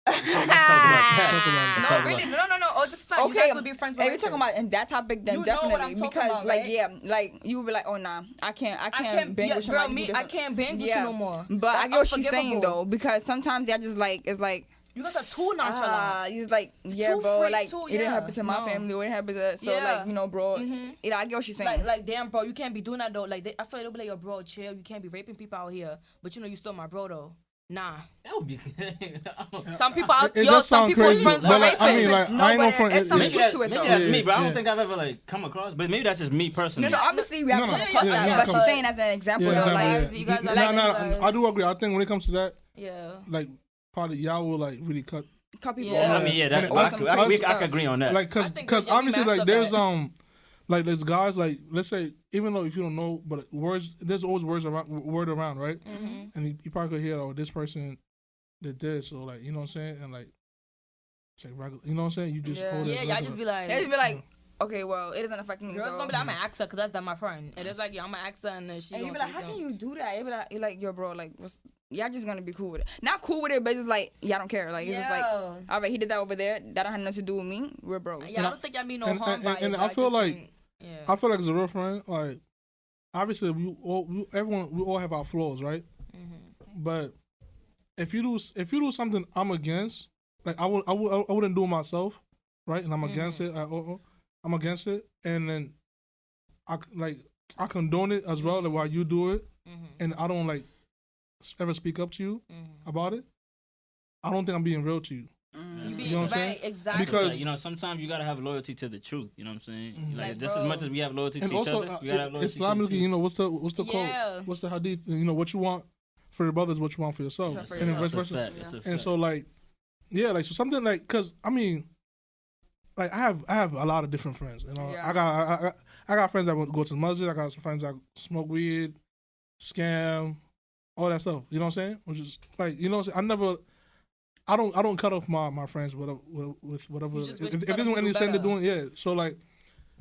Let's No, talk really, about- no. Or just like, you okay, guys would be friends with if you're talking rapists. about in that topic, then You know definitely. what I'm talking because, about, like, right? yeah, like, you would be like, oh, nah, I can't bang yeah, with girl, somebody. me, I can't bang with you no more. But I That's get what she's saying, unforgivable. though, because sometimes y'all just like, it's like, You guys are too nonchalant. He's like, yeah, Too bro, free, like too, it didn't yeah. happen to my No. family, or it happened to so Yeah. like, you know, bro. Yeah, I get what she's saying. Like, damn, bro, you can't be doing that though. Like, I feel like they'll be like, yo, bro, chill. You can't be raping people out here. But you know, you still my bro though. Nah. That would be. Some people out, It yo, does some sound people's crazy, friends but were like, I mean, rapists. like, No, I ain't no but friend. it's some Maybe, truth that, to it, maybe though. that's Yeah, me, bro. I don't yeah. think I've ever like come across, but maybe that's just me personally. No, obviously we have No, come no, across yeah, that, yeah, but yeah. she's saying as an example, Yeah, though, exactly, like you guys are Nah, like- nah, I do agree. I think when it comes to that, Yeah. like, probably y'all will like really cut, cut people Yeah. off. I mean, yeah, And that, it- I, Awesome could, I, crazy we, I stuff. could agree on that. like, I think cause yeah, we obviously, messed like, up there's that. like there's guys like, let's say, even though if you don't know, but words, there's always word around, right? Mm-hmm. And you probably could hear, oh, this person did this, or like, you know what I'm saying, and like, it's like regular, you know what I'm saying? You just Yeah. hold it. Yeah, y'all just be like, They just be like, okay, well, it doesn't affect me. girls so. gonna be like, I'm gonna ask her because that's my friend. And it's like, yeah, I'm gonna ask her and then she And you gonna be like, say how can something. you do that? You be like, you're like, yo, bro, like, y'all just gonna be cool with it. Not cool with it, but it's just like, y'all don't care. Like, it's just like, Yeah. all right, he did that over there. That don't have nothing to do with me. We're bros. Yeah, I don't think y'all mean no and- harm and- by it. and but I feel just like- think- yeah. I feel like as a real friend, like, obviously we all have our flaws, right? Mm-hmm. But if you do something I'm against, like I wouldn't do it myself, right? And I'm against it. I'm against it, and then I condone it as well. Like while you do it, and I don't like ever speak up to you about it. I don't think I'm being real to you. You You know what I'm saying? right, exactly. Because- Like, you know, sometimes you gotta have loyalty to the truth. You know what I'm saying? Mhm. Like, Like, just bro. as much as we have loyalty to And each also, other, we gotta have loyalty to the Islamically, truth. you know, what's the Yeah. quote? What's the hadith? You know, what you want for your brother is what you want for yourself, Except for and then yourself. vice That's a versa. fact. That's a And fact. so, like, yeah, like, so something like, cause I mean, like, I have a lot of different friends. You know, Yeah. I got friends that go to the masjid. I got some friends that smoke weed, scam, all that stuff. You know what I'm saying? Which is like, you know, what I'm saying? I don't cut off my friends with whatever. You just wish If for they're them doing to do anything they're better. doing, yeah. So like,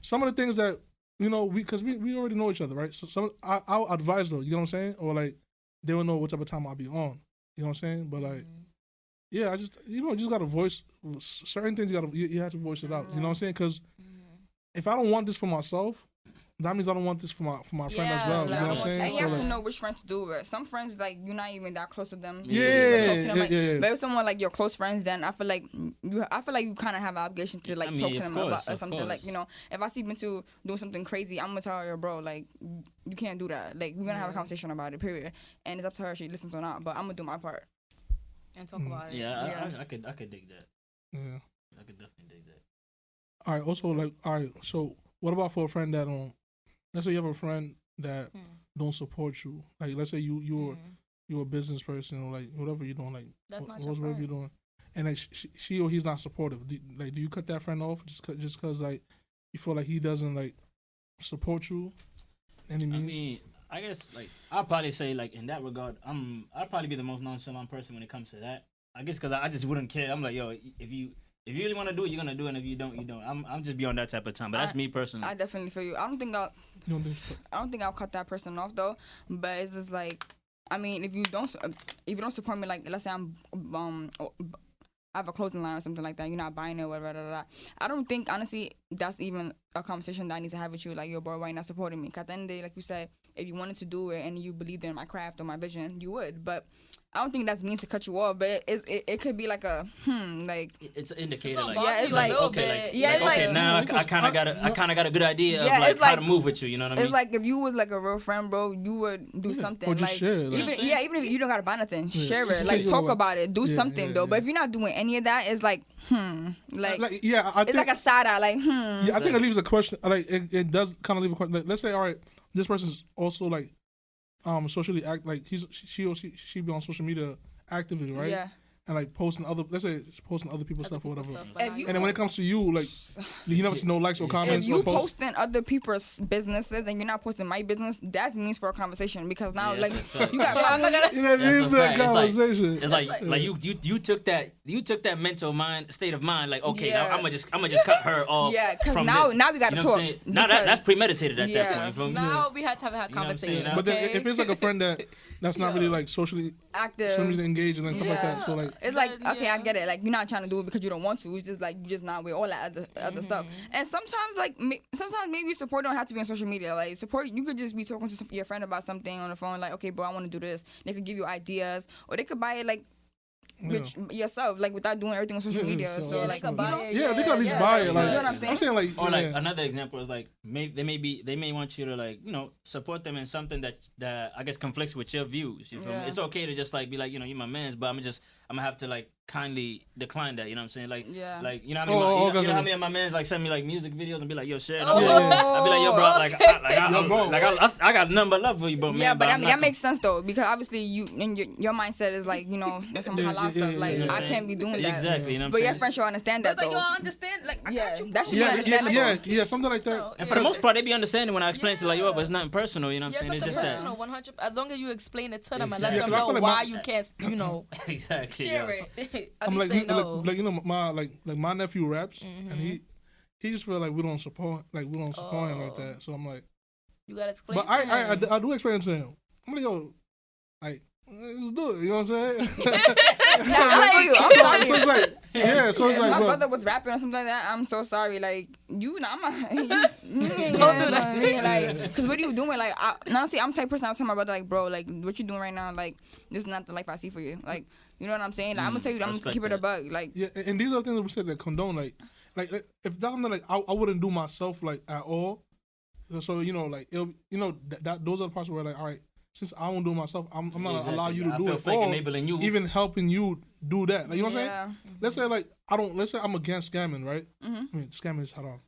some of the things that you know, because we already know each other, right? So I'll advise though. You know what I'm saying? Or like, they will know what type of time I'll be on. You know what I'm saying? But like, yeah, I just you just gotta voice certain things. You have to voice it out. You know what I'm saying? Because if I don't want this for myself, that means I don't want this for my friend as Yeah, well. like, You know I what I'm don't saying? And you So, have to like, know which friends to do with. Some friends, like, you're not even that close to them. Yeah, You talk to them, yeah, like, yeah. But if someone like your close friends, then I feel like you kind of have an obligation to like I mean, talk to of them course, about or of something. Like, course. you know, if I see Bintu doing something crazy, I'm gonna tell her, bro, like, you can't do that. Like, we're gonna have a conversation about it. Period. And it's up to her if she listens or not. But I'm gonna do my part. And talk about it. Yeah, Yeah. I could dig that. yeah. I could definitely dig that. All right. Also, like, all right. So, what about for a friend that let's say you have a friend that don't support you. Like, let's say you're a business person or like whatever you're doing. Like, That's not whatever your you're doing, and like she or he's not supportive. Do you cut that friend off just because like you feel like he doesn't like support you? Any I means? mean, I guess like I'll probably say like in that regard, I'll probably be the most nonchalant person when it comes to that. I guess because I just wouldn't care. I'm like, yo, if you really want to do it, you're gonna do it. And if you don't, you don't. I'm just beyond that type of time. But that's me personally. I definitely feel you. I don't think I'll cut that person off though. But it's just like, I mean, if you don't support me, like let's say I have a clothing line or something like that, you're not buying it, whatever. I don't think honestly that's even a conversation that I need to have with you. Like, yo, bro, why you not supporting me? 'Cause at the end of the day, like you said, if you wanted to do it and you believed in my craft or my vision, you would. But I don't think that means to cut you off. But it could be like a like. It's an indicator. gonna Like, bother yeah, it's you like- a little okay, bit. like, Yeah, like, it's okay, like- now Yeah, I kind of got a good idea Yeah, of like it's how to like- move with you. You know what I mean? It's like if you was like a real friend, bro, you would do Yeah, something. or just like, share it, like- even if you don't gotta buy nothing, share just it. say Like, you talk know, about it. Do yeah, something yeah, though. But yeah. if you're not doing any of that, it's like like yeah, I it's think like a side eye. Like yeah, I think it leaves a question. Like it does kind of leave a question. Like, let's say, all right, this person's also like socially act like she be on social media actively, right? Yeah. And like posting other people's stuff or whatever. If you And then when it comes to you, like you never see no likes or comments If you or posts. posting other people's businesses and you're not posting my business, that means for a conversation because now Yeah, like that's a fact. you got You know, That's it a is that fact. It's like- conversation. It's like you took that mental state of mind. Like, okay, now Yeah. I'm gonna just cut her off. Yeah, 'cause from now- this. now we gotta You know what I'm talk, saying? Now that's because- premeditated at Yeah. that point. You feel me? Now we had to have a You know what I'm conversation. saying? But then okay? if it's like a friend that's not really like socially active. engaged and stuff like that, so like It's like, Then, okay, I get it. Like, you're not trying to do it because you don't want to. It's just like you're just not with all that other stuff. And sometimes, like, sometimes maybe support don't have to be on social media. Like, support, you could just be talking to your friend about something on the phone. Like, okay, bro, I want to do this. They could give you ideas, or they could buy it. Like, with yourself, like without doing everything on social media. So Yeah, like, they could buy it. Yeah, they can at least buy it. Like, you know what I'm saying? like, Or like another example is like they may want you to like support them in something that I guess conflicts with your views. You feel me? It's okay to just like be like you're my man's, but I'm gonna have to like kindly decline that. You know what I'm saying? Like like you know how many how many of my mans like send me like music videos and be like yo share. I'll be like yo bro I got nothing but love for you, bro. Yeah, man, but I I'm mean not that makes sense though, because obviously you and your mindset is like that's some halal stuff. Like you know what I I'm can't be doing that. exactly. You know what I'm But saying? your friends should understand that But though. you all understand, like, I got you. That should be understandable. yeah, something like that. And for the most part, they be understanding when I explain to like, yo, but it's nothing personal. You know what I'm saying? It's just that. personal, 100. As long as you explain it to them and Exactly. let them Yeah, 'cause I know feel like why you can't, Exactly. share yeah. it. At I'm least like, they know. like my like my nephew raps, and he just feel like we don't support him like that. So I'm like, You gotta explain. but to him. I do explain it to him. I'm like, yo, like let's do it. You know what I'm saying? I feel you. I'm sorry. So it's like, yeah. So it's If like, my bro, brother was rapping or something like that, I'm so sorry. Like you, I'm not. You ain't Don't do do that. Like, cause what are you doing? Like, honestly, I'm the type of person. I tell my brother, like, bro, like, what you doing right now? Like, this is not the life I see for you. Like, you know what I'm saying? Like, I'm gonna tell you, I'm gonna respect keep it a that. bug. Like, yeah. And these are things that we said that condone. Like if that's something like I wouldn't do myself like at all. So like that those are the parts where like, all right, since I won't do it myself, I'm not gonna allow you to I do feel it. fake Or enabling you. even helping you do that. Like, you know what I'm saying? yeah. Let's say like let's say I'm against scamming, right? I mean, scamming is haram,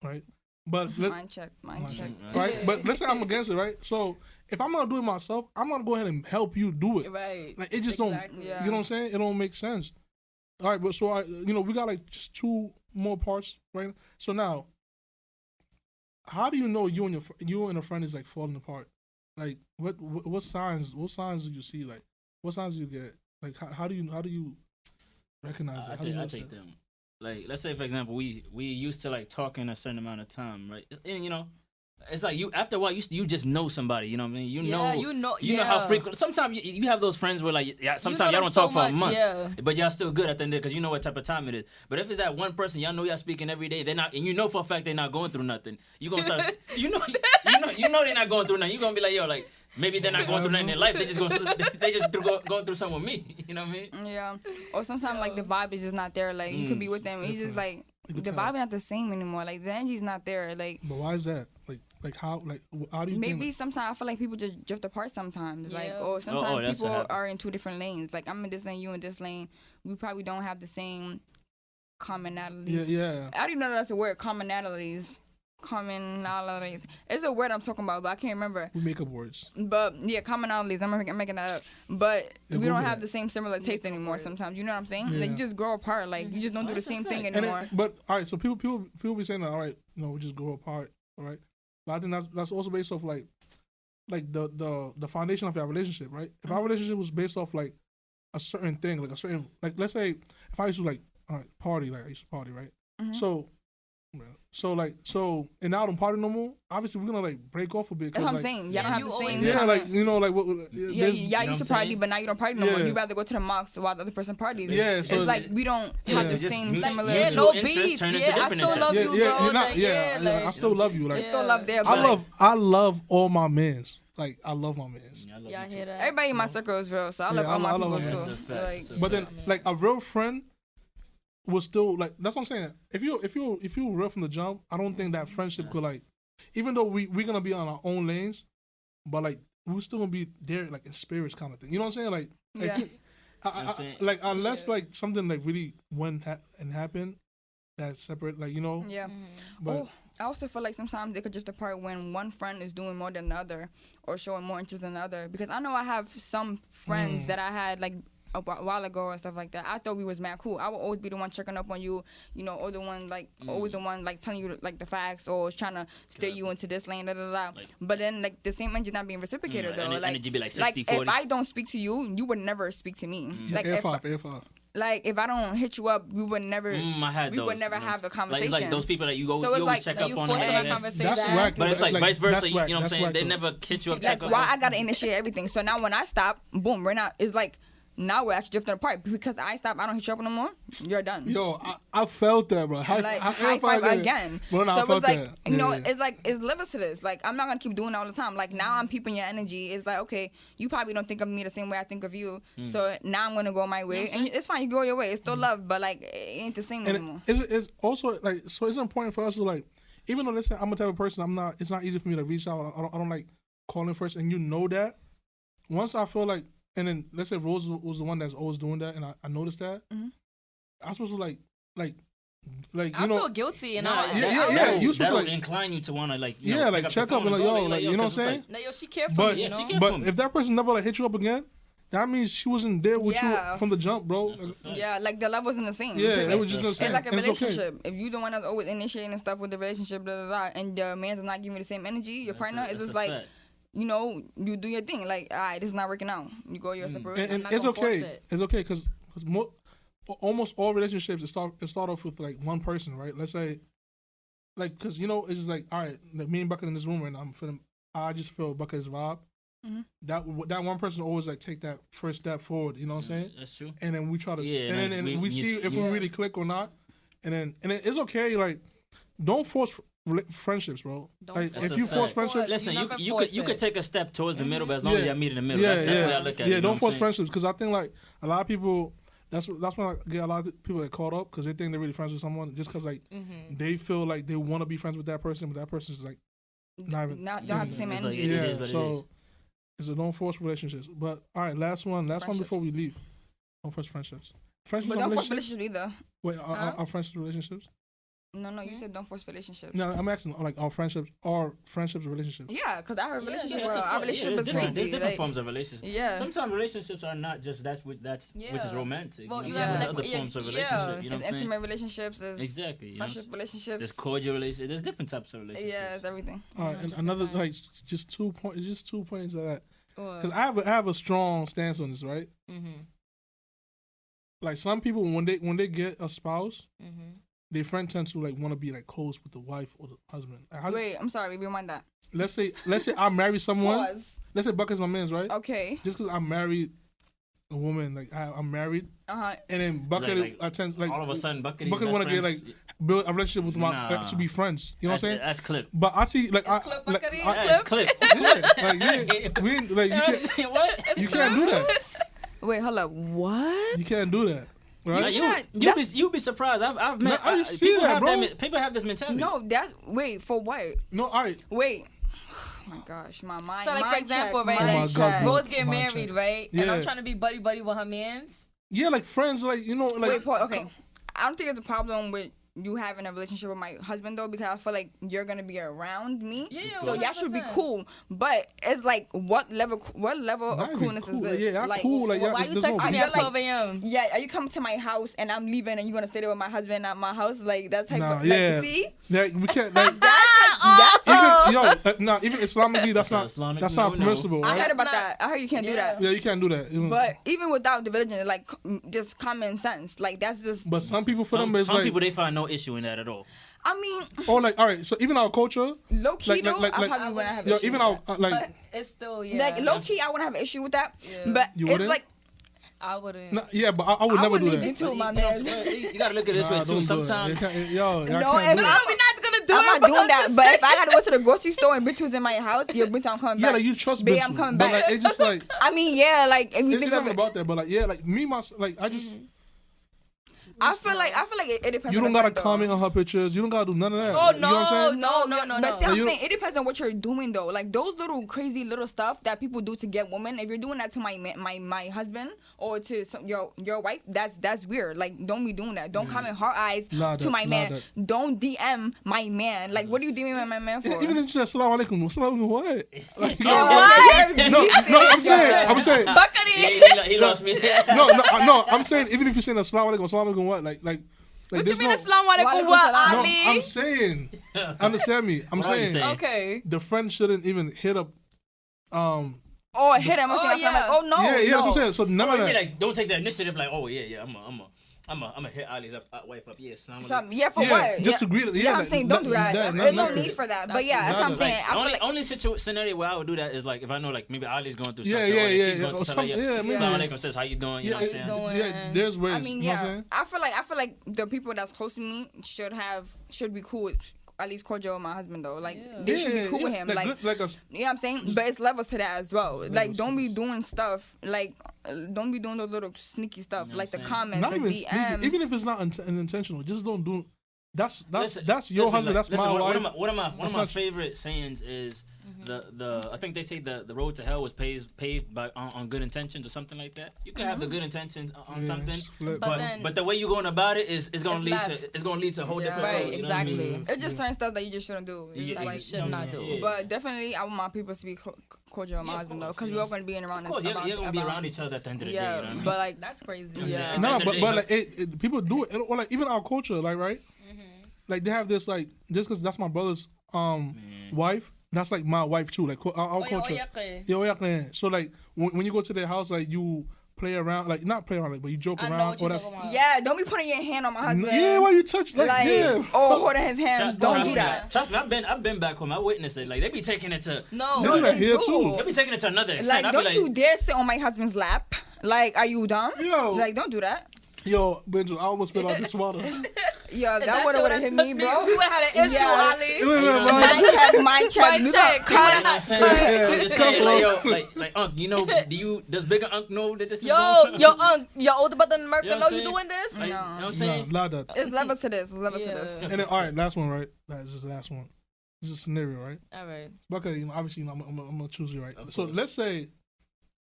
right? But Mind check. right? But let's say I'm against it, right? So if I'm not doing it myself, I'm gonna go ahead and help you do it. Right. Like it just Exactly. don't. Yeah. You know what I'm saying? It don't make sense. All right, but so we got like just 2 more parts, right? So now, how do you know you and a friend is like falling apart? Like what signs? What signs do you see? Like what signs do you get? Like how do you recognize it? I How do you take notice it? them. Like, let's say for example, we used to like talking a certain amount of time, right? And it's like you after a while you just know somebody. You know what I mean? You know how frequent. Sometimes you have those friends where like sometimes y'all don't talk for a month, but y'all still good at the end of it because you know what type of time it is. But if it's that one person y'all know y'all speaking every day, they're not, and you know for a fact they're not going through nothing. You gonna start, you know they're not going through nothing. You gonna be like, yo, like maybe they're not going through nothing in their life. They just going through something with me. You know what I mean? Yeah. Or sometimes like the vibe is just not there. Like you could be with them, it's just like the vibe is not the same anymore. Like the energy's not there. Like. But why is that? Like how do you Maybe think? sometimes I feel like people just drift apart sometimes. Like, Yeah. or sometimes that's people what are in 2 different lanes. Like, I'm in this lane, you in this lane. We probably don't have the same commonalities. Yeah. I don't even know that's a word, commonalities. It's a word I'm talking about, but I can't remember. We make up words. But, yeah, commonalities. I'm making that up. But Yeah, we don't Google have that. the same similar taste anymore sometimes. You know what I'm saying? Yeah. Like, you just grow apart. Like, you just don't do the That's a same thing fact. anymore. But all right, so people be saying that, all right, we just grow apart, all right. But I think that's also based off like the foundation of our relationship, right? If our relationship was based off like a certain thing, like a certain, like let's say if I used to like party, like I used to party, right? So and now I don't party no more. Obviously, we're gonna like break off a bit. That's what I'm like, saying. Y'all don't have the same. Yeah, like like what? Yeah, y'all used to party, but now you don't party no more. Yeah. You rather go to the mosque while the other person parties. Yeah, so it's like we don't have the just same mutual- similar. Yeah, mutual no interests beef. turn into Yeah, I different still love interests. you, bro. you're not. Like, Yeah, I still love you. Like There's still love there. But I love all my mans. Like I love my mans. Y'all hear that? everybody in my circle is real, so I love Yeah, all my I people love too. them. That's a fact. Like, That's a But then, fact. like a real friend was still like that's what I'm saying. If you real from the jump, I don't think that friendship could like, even though we're gonna be on our own lanes, but like we're still gonna be there like in spirits kind of thing. You know what I'm saying? Like, Yeah. like unless like something like really went and happened that's separate, like yeah. But Oh, I also feel like sometimes they could just depart when one friend is doing more than the other or showing more interest than the other. Because I know I have some friends that I had like a while ago and stuff like that. I thought we was mad cool. I would always be the one checking up on you, or the one like always the one like telling you like the facts or trying to steer you into this lane, da da da. But then like the same energy not being reciprocated though. Like energy be like 60, like 40. if I don't speak to you, you would never speak to me. Like if F5. like if I don't hit you up, we would never. I had we those, would never you know, have the like, conversation. it's like those people that you go, So you it's always like, check like up you on forcing them. a conversation. That's whack. But it's like vice versa. That's You know what I'm saying? whack, They though. never hit you up. That's check why up. I gotta initiate everything. So now when I stop, boom, we're not. It's like now we're actually drifting apart because I don't hit you up no more. You're done. Yo, I felt that, bro. Like high five again. Bro, no, I so felt it's like that. you know, Yeah. it's like it's levels to this. Like I'm not gonna keep doing it all the time. Like now I'm peeping your energy. It's like okay, you probably don't think of me the same way I think of you. So now I'm gonna go my way, and it's fine. You go your way. It's still love, but like it ain't the same anymore. And it's also like, so it's important for us to like, even though listen, I'm a type of person, it's not easy for me to reach out. I don't like calling first, and you know that. Once I feel like, and then let's say Rose was the one that's always doing that, and I noticed that. I'm supposed to like you I know. feel guilty and Nah, all. Yeah. You supposed that to would like, incline you to want to like like check up and like yo, like you know what I'm saying. No, yo, she cared for But me, you know. she cared but for me. if that person never like hit you up again, that means she wasn't there with Yeah. you from the jump, bro. That's a fact. Yeah, like the levels in the same. Yeah, Period. it was just the same. It's like a And it's okay. relationship. If you the one that's always initiating stuff with the relationship, and the man's not giving you the same energy, your partner is just like, you know, you do your thing. Like, all right, this is not working out. You go your separate ways. And not it's gonna force okay. it. It's okay because almost all relationships it start off with like one person, right? Let's say, like, because you know it's just like, all right, like me and Bucket in this room right now. I just feel Bucket's vibe. That one person always like take that first step forward. You know what I'm saying? That's true. And then we try to, Yeah, and then we see if we really click or not. And then it's okay. Like, don't force friendships, bro. Like That's if a you force fact. friendships, Listen, You never you force could it. take a step towards the middle, but as long as y'all meet in the middle, that's the way I look at it. Yeah, you know don't what I'm force saying? friendships because I think like a lot of people. That's when I get a lot of people get caught up because they think they're really friends with someone just because like they feel like they want to be friends with that person, but that person's like not even. Don't have the same It's like, energy. it is Yeah, what it is. so it's a don't force relationships. But all right, last one before we Friendships. leave. Don't force friendships. Friendships But or don't force relationships? relationships either. Wait, are friendships relationships? No, you said don't force relationships. No, I'm asking like our friendships or relationships. Yeah, because our relationship, Yeah, bro, it's a- our yeah, relationship there's is different- crazy. There's different Like, forms of relationships. yeah. Sometimes relationships are not just which is Yeah. romantic. Well, you you know what I'm have, saying? like, There's other forms of yeah, relationship. You know It's what I'm saying? intimate relationships. There's Exactly. You know what I'm friendship saying? relationships. There's cordial relationships. There's different types of relationships. Yeah, it's everything. All right, and another like just 2 points. Just 2 points of that What? because I have a strong stance on this, right? Like some people when they get a spouse, their friend tends to like want to be like close with the wife or the husband. Like, Wait, I'm sorry. Rewind that. let's say I marry someone. Pause. Let's say Bucket's my man's, right? Okay. Just because I married a woman, like I'm married, Uh-huh. and then Bucket Like, attends like all of a sudden, Bucket want to get like build a relationship with my Nah. to be friends. You know what I'm saying? That's clip. But I see like I clip, like, Bucket, I- That's clip. we ain't- like you can't What? you can't do that. Wait, hold up. What? You can't do that, right? Like, you'd be surprised. I've met I see people that, have bro. people have this mentality. No, that's wait for what? No, all right. Wait. Oh my gosh, my mind. So, like, for mind example, check, right, mind Oh my check. God, bro. Rose get Mind married, check. right? And I'm Yeah. trying to be buddy with her mans. Yeah, like friends, like you know, like Wait, pause. Okay. I don't think there's a problem with you having a relationship with my husband though, because I feel like you're gonna be around me. Yeah, So y'all should be 100%. cool. But it's like what level Not of even coolness cool. is this? Yeah, I'm like, cool. Like, Why yeah, you there's no texting me beef. at 12 a.m.? Yeah, are you coming to my house and I'm leaving and you're gonna stay there with my husband at my house? Like that's type Nah, of yeah. like see? Like we can't like That's even Islamically that's not Islamic that's not no-no. permissible, I right? heard about not- that. I heard you can't do that. Yeah, you can't do that. But even without the religion, like just common sense, like that's just. But some people for them it's Some like people they find no issue in that at all. I mean, or like all right. So even our culture, low key like- though, like- I like- probably wouldn't have yo, issue even with our that. like But it's still, yeah. Like low key, I wouldn't have an issue with that. But You it's wouldn't? like I wouldn't. nah, yeah, but I would I never wouldn't do even that. do my You know, man. you gotta look at it this way Nah, too. don't do it. Sometimes You can't- yo, y'all No, can't if do I that. We're not gonna do I'm it. not but doing I'm that. just But saying. if I gotta go to the grocery store and bitch was in my house, yo, bitch, I'm coming Yeah, back. like you trust Babe, bitch, I'm coming but back. like it's just like I mean, yeah, like if you it's think not of it, about that, but like yeah, like me myself, like I just I feel like it depends. you on don't the gotta friend, though. comment on her pictures. You don't gotta do none of that. Oh, You know what I'm saying? no. But see, No, I'm you saying it depends on what you're doing though. Like those little crazy little stuff that people do to get women. If you're doing that to my husband or to your wife, that's weird. Like don't be doing that. Don't comment hard eyes Nah, to that- my nah, man. that- Don't DM my man. Like what are you DMing my man for? Even if you say assalamu alaikum, assalamu alaikum what? Like, What? no, I'm saying, he lost me. no, I'm saying even if you're saying assalamu alaikum what? Like What you there's mean, no, Assalamu alaikum, Walaikum what, salam. no, Ali? I'm saying, understand me. I'm What are you saying, saying? Okay. the friend shouldn't even hit up. Oh, hit him. Oh, I'm yeah. like, oh no. yeah, no. that's what I'm saying. So none Oh, of you mean, that. like, don't take the initiative. Like, oh yeah, I'm a I'm gonna hit Ali's wife up. Yes, I'm Yeah, for what? Just yeah. agree. Yeah, I'm saying don't do that. There's no need for that. But yeah, that's what I'm saying. I feel like only scenario where I would do that is like if I know like maybe Ali's going through Yeah, something. yeah, or yeah, she's yeah. going through Or something. some- yeah, Assalamu maybe- alaikum says how you doing? You know what I'm saying? Yeah, there's ways. I mean, you know what I'm yeah, saying? I feel like the people that's close to me should be cool with at least cordial with my husband though. Like they should be cool with him. Like good, like a, you know what I'm saying? But it's levels to that as well. Like don't be doing stuff like don't be doing those little sneaky stuff You know like the what I'm comments, not the even DMs. sneaky, even if it's not intentional, just don't do. That's Listen, your husband. like, That's my wife. One of my not- favorite sayings is the I think they say the road to hell was paved by on good intentions or something like that. You can have the good intentions on something, just flip. but the way you're going about it is gonna lead left. to a whole different Right, road, you know what I mean? exactly. It's just certain stuff that you just shouldn't do. It's just Yeah, like should not do. Yeah. But definitely, I want my people to be cordial with my Yeah, of husband though, course, because you we're all know. gonna be in around. Of course, you're gonna be around each other at the end of the day. Yeah, You know what I mean? but like That's crazy. Yeah. At the No, end of the day, but like people do it, or like even our culture, like right, like they have this like just because that's my brother's wife, that's like my wife too, like our culture. Yeah. So like when you go to their house, like you play around, like not play around, like, but you joke I know around. what you're that's, talking about. yeah, don't be putting your hand on my husband. yeah, why you touch like, Like yeah. or holding his hands. Don't trust do me, that. Trust me, I've been back home. I witnessed it. Like they be taking it to No, They do that they here do. too. they be taking it to another extent. Like, I be don't like, you dare sit on my husband's lap. Like, are you dumb? Yo. Like, don't do that. Yo, Benjamin, I almost spit out this water. Yo, that That would shit have hit me, bro. We would have had an issue, Yeah. Ali. Mind check. You got You know what I'm caught. saying? I'm just saying, like, yo, like, Unc, you know, does bigger Unc know that this is going Your older brother in America You know know what you I'm doing this? Like, you know what I'm saying? Nah, that. It's levels to this. Levels to Yeah. this. And then, all right, last one, right? This is the last one. This is a scenario, right? All right. Because obviously, I'm gonna choose you, right? Of So course. let's say,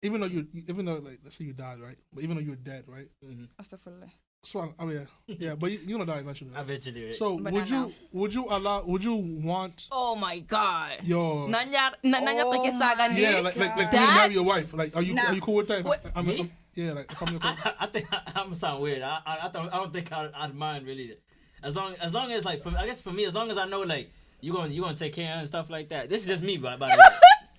even though like let's say you died, right? But even though you're dead, right? Astaghfirullah. So I mean, yeah, but you're gonna die eventually. Right? Eventually, right? So But would not would you want Oh my God. your Nanya Oh pakisaga ni. yeah like when you Dad? marry your wife, like are you cool with that? What? I mean, Me? yeah, like if I'm your I think I'm gonna sound weird. I don't think I'd mind really. As long as like I guess for me, as long as I know like you gonna take care of her and stuff like that. This is just me, by the way.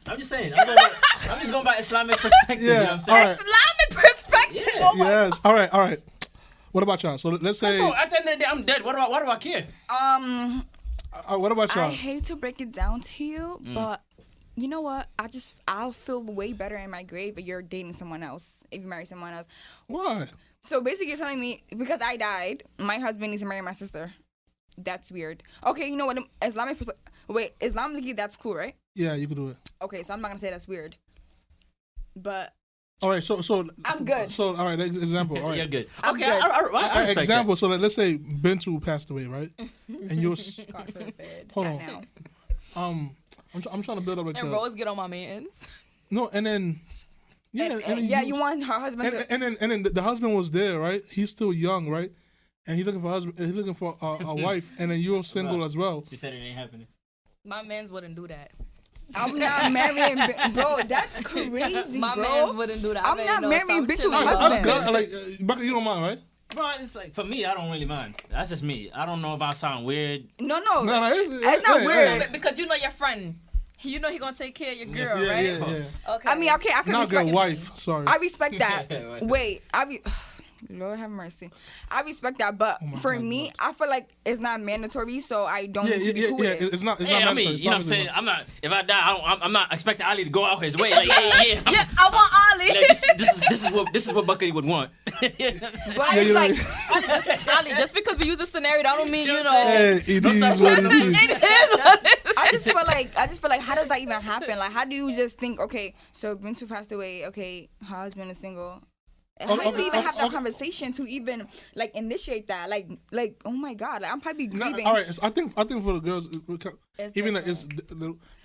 I'm just saying. I'm just going by Islamic perspective. You know what I'm saying? all right. Islamic perspective. Yeah. Yes. All right. What about y'all? So let's say. Bro, at the end of the day, I'm dead. What do I care? What about y'all? I hate to break it down to you, but you know what? I'll feel way better in my grave if you're dating someone else, if you marry someone else. Why? So basically, you're telling me because I died, my husband needs to marry my sister. That's weird. Okay, you know what? Islamically, that's cool, right? Yeah, you can do it. Okay, so I'm not gonna say that's weird, but All right. So I'm good. So all right. Example. All right. You're good. I'm Okay, good. I respect Example. So let's say Bentu passed away, right? And you're God forbid, Hold not on. now. I'm trying to build up like And Rose get on my mans. no, and then yeah, and then Yeah, you want her husband to. and then the husband was there, right? He's still young, right? And he's looking for husband. He's looking for a wife, and then you're single as well. She said it ain't happening. My mans wouldn't do that. I'm not marrying, bro. That's crazy, My bro. mans wouldn't do that. I'm not marrying bitches' That's husband. good. Like, Bucky, you don't mind, right? Bro, it's like for me, I don't really mind. That's just me. I don't know if I sound weird. No, No, it's not weird. Because you know your friend. You know he gonna take care of your girl, Yeah, right? yeah. Okay. I mean, okay, I can Not respect good wife. Sorry. I respect that. Right. Wait, Lord have mercy. I respect that, but for me, I feel like it's not mandatory, so I don't need to be cool with it. It's not. It's Yeah, not I mean, mandatory. you know what I'm saying? I'm not. If I die, I'm not expecting Ali to go out his way. Like, yeah. Yeah, I want Ali. Like, this is what Buckety would want. But it's like, Ali, just because we use a scenario, that don't mean you know. Hey, it is what it is. It is what it is. I just feel like, how does that even happen? Like, how do you just think, okay, so Bintu passed away, okay, her husband is single. How do you even have that conversation to even like initiate that? Like, oh my God, like, I'm probably grieving. All right, so I think for the girls, even like it's,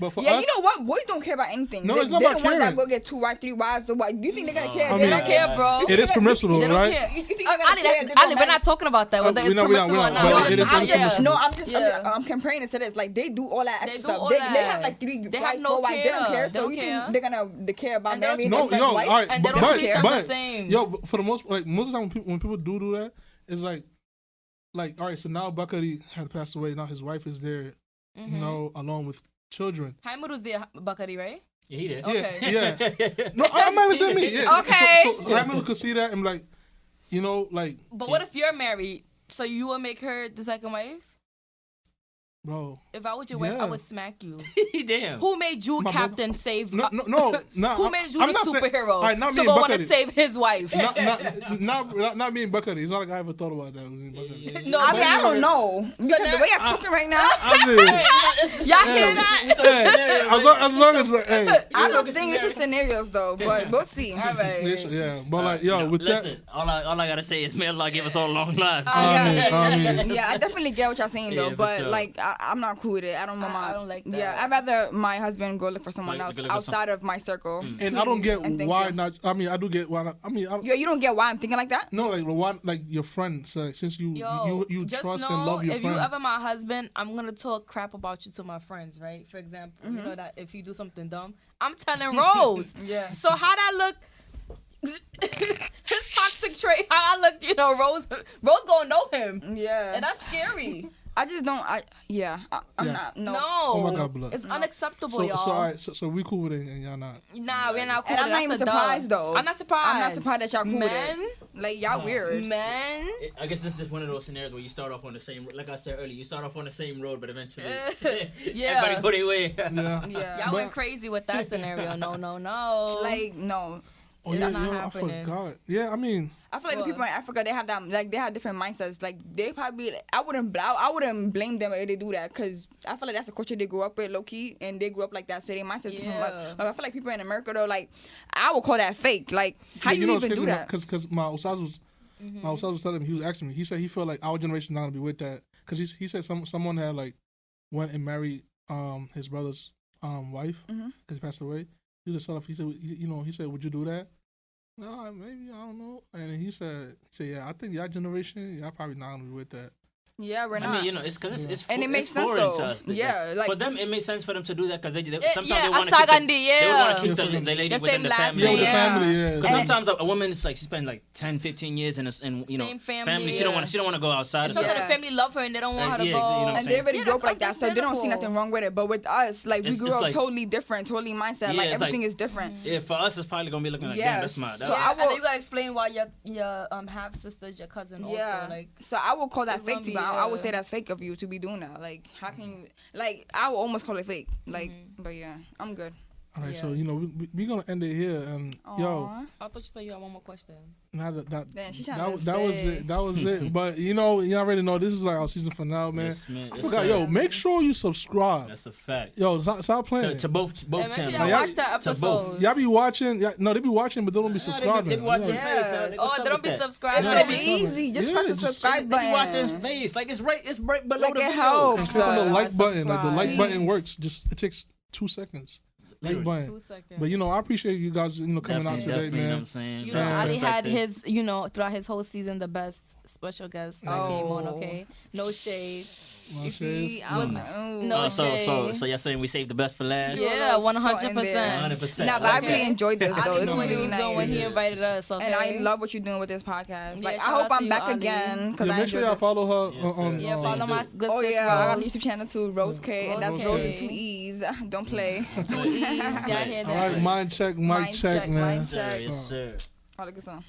but for Yeah, us, you know what? Boys don't care about anything. No, they, it's not they're about the ones caring. that go get 2 wives, 3 wives. So what? Do you think they're gonna care? I They mean, don't care, bro. it is permissible, They don't right? care. You think they're gonna Ali, care? Ali, we're not talking about that. Whether it's we're not, permissible or not. but it is Yeah. No, I'm just Yeah. I'm comparing it to this. Like they do all that extra do stuff. all They that. have like 3 They wives, have no 4 wives. They don't care. care. They So don't you care. think they're gonna care about And they don't marrying No, their yo, friend's all wife? right, And they don't treat them the same. Yo, but for the most, like most of the time when people do that, it's like, all right, so now Buckety had passed away. Now his wife is there, you know, along with children. Haimud was there, Bakari, right? Yeah, he did. Okay. Yeah. No, I'm not even saying me. Yeah. Okay. So Hamilton could see that and be like, you know, like, But what if you're married? So you would make her the second wife? bro. If I was your wife, Yeah. I would smack you. Damn. Who made you My captain save? No. Who made you I'm the not saying- superhero? all right, not so me go and want to Buckety. save his wife. Not me and Buckety. It's not like I ever thought about that. Me and Buckety. No, I mean, I But don't know because now- the way I'm talking right now, I mean, Y'all hear that? as long as like, hey, I don't think it's just scenarios though, but we'll see. All right. yeah. But like, yo, with Listen, all I gotta say is, may Allah give us all long lives. that, I mean, Yeah, I definitely get what y'all saying though, Yeah, for but sure. like I'm not cool with it. I don't want I my. don't like that. Yeah, I'd rather my husband go look for someone Like, else look for outside of my circle. and I don't get and thank why you. not. I mean, I do get why not. I mean, Yeah, you don't get why I'm thinking like that. no, like why, like your friends, since you Just trust know, and love your if friend. you ever my husband, I'm gonna talk crap about you to my friends, right? For example, you know that if you do something dumb, I'm telling Rose. Yeah. So how that look? His toxic trait. How I look, Rose gonna know him, Yeah. and that's scary. I just don't. I'm Yeah. not. No. No, Oh my God, blood. it's unacceptable, so y'all. all right, so we cool with it and y'all not. Nah, we're not cool. And I'm not That's even a dub. surprised though. I'm not surprised. I'm not surprised that y'all cool with Men, it. Like y'all weird. men. I guess this is just one of those scenarios where you start off on the same, like I said earlier, you start off on the same road, but eventually, Yeah. everybody go their way. Yeah. Yeah. Y'all went crazy with that scenario. No. Like no. Oh It's yeah, not yo, I happening. forgot. Yeah, I mean, I feel like the What? people in Africa, they have that, like, they have different mindsets. Like, they probably, I wouldn't blame them if they do that, because I feel like that's the culture they grew up with, low key, and they grew up like that, so their mindset's different from us. Yeah. But I feel like people in America, though, like, I would call that fake. Like, how you know, even do that? Because my Osaz was, Mm-hmm. my Osaz was telling me, he was asking me. He said he felt like our generation not gonna be with that, because he said someone had like went and married his brother's wife, because he passed away. He was just he said, he said, would you do that? No, maybe, I don't know. And then he said, yeah, I think your generation, y'all probably not gonna be with that. Yeah, we're I not. mean, it's because it's And it it's makes sense, foreign though. to us. Yeah, like- for them, it makes sense for them to do that because sometimes yeah, they want to keep Asagandi, they would want to keep yeah. the lady The within same the last family. Yeah, with the Yeah. family, yeah. Because sometimes a woman is like she spends like 10, 15 years in a Same family, She don't yeah. want to go outside. And or sometimes something. the family love her and they don't want her to Yeah, go. you know what I'm and saying? they already Yeah, grew up that's like that, so they don't see understandable. nothing wrong with it. But with us, like, we It's- grew it's up like- totally different, totally mindset. Yeah, Like, it's everything like- is different. Yeah, for us, it's probably gonna be looking like, Yes. damn, that's smart. So That's- I And then will- you gotta explain why your half sister's your cousin Yeah. also. Like, So I would call that It's fake gonna to be, you. I would yeah. say that's fake of you to be doing that. Like, how can you? Like, I would almost call it fake. Like, but yeah, I'm good. All right, so Yeah. we gonna end it here, and yo, Aw. I thought you said you had one more question. now that Damn, she that, tryna that was stay. it. That was it. But y'all already know this is like our season finale, man. Yes, man. I Yes, forgot, sir. yo, make sure you subscribe. That's a fact. Yo, stop playing. To both And make sure channels. y'all y'all- watch that to both. episode. Y'all be watching. No, they be watching, but they don't be They subscribing. be watching Yeah. face. Yeah. Oh, they don't be subscribed. It's Yeah. so easy. Just press the just- subscribe They be button. watching his face. Like it's right below Like, the it video. helps. And click on the So, like button. Like the like subscribe. button works. Just it takes 2 seconds. Like Literally. button. 2 seconds. But I appreciate you guys, coming out today, Definitely, you know what man. I'm saying? You know, Yeah. Ali had Respect it. his, throughout his whole season, the best special guest that came on, okay? No shade. My You shades. see, I was No. like, oh. No So shade. you're saying we saved the best for last? Do a Yeah, little salt in 100%. 100%. Nah, but I Okay. really enjoyed this, I though. didn't This know was what he really was doing when he nice. invited us, okay? And I love what you're doing with this podcast. Yeah, Like, I shout hope out to I'm you, back Ali. again because Yeah, I make sure enjoyed y'all this. follow her Yes, sir. on. Yeah, follow my good Oh sis yeah, I got a Rose. YouTube channel too, Rose K, and that's Rose Rose K. with 2 E's. Don't play. 2 E's. Y'all hear All right, that? mind check, Mind check, check, man. mind Yes, sir. check. Yes, sir. All the good song.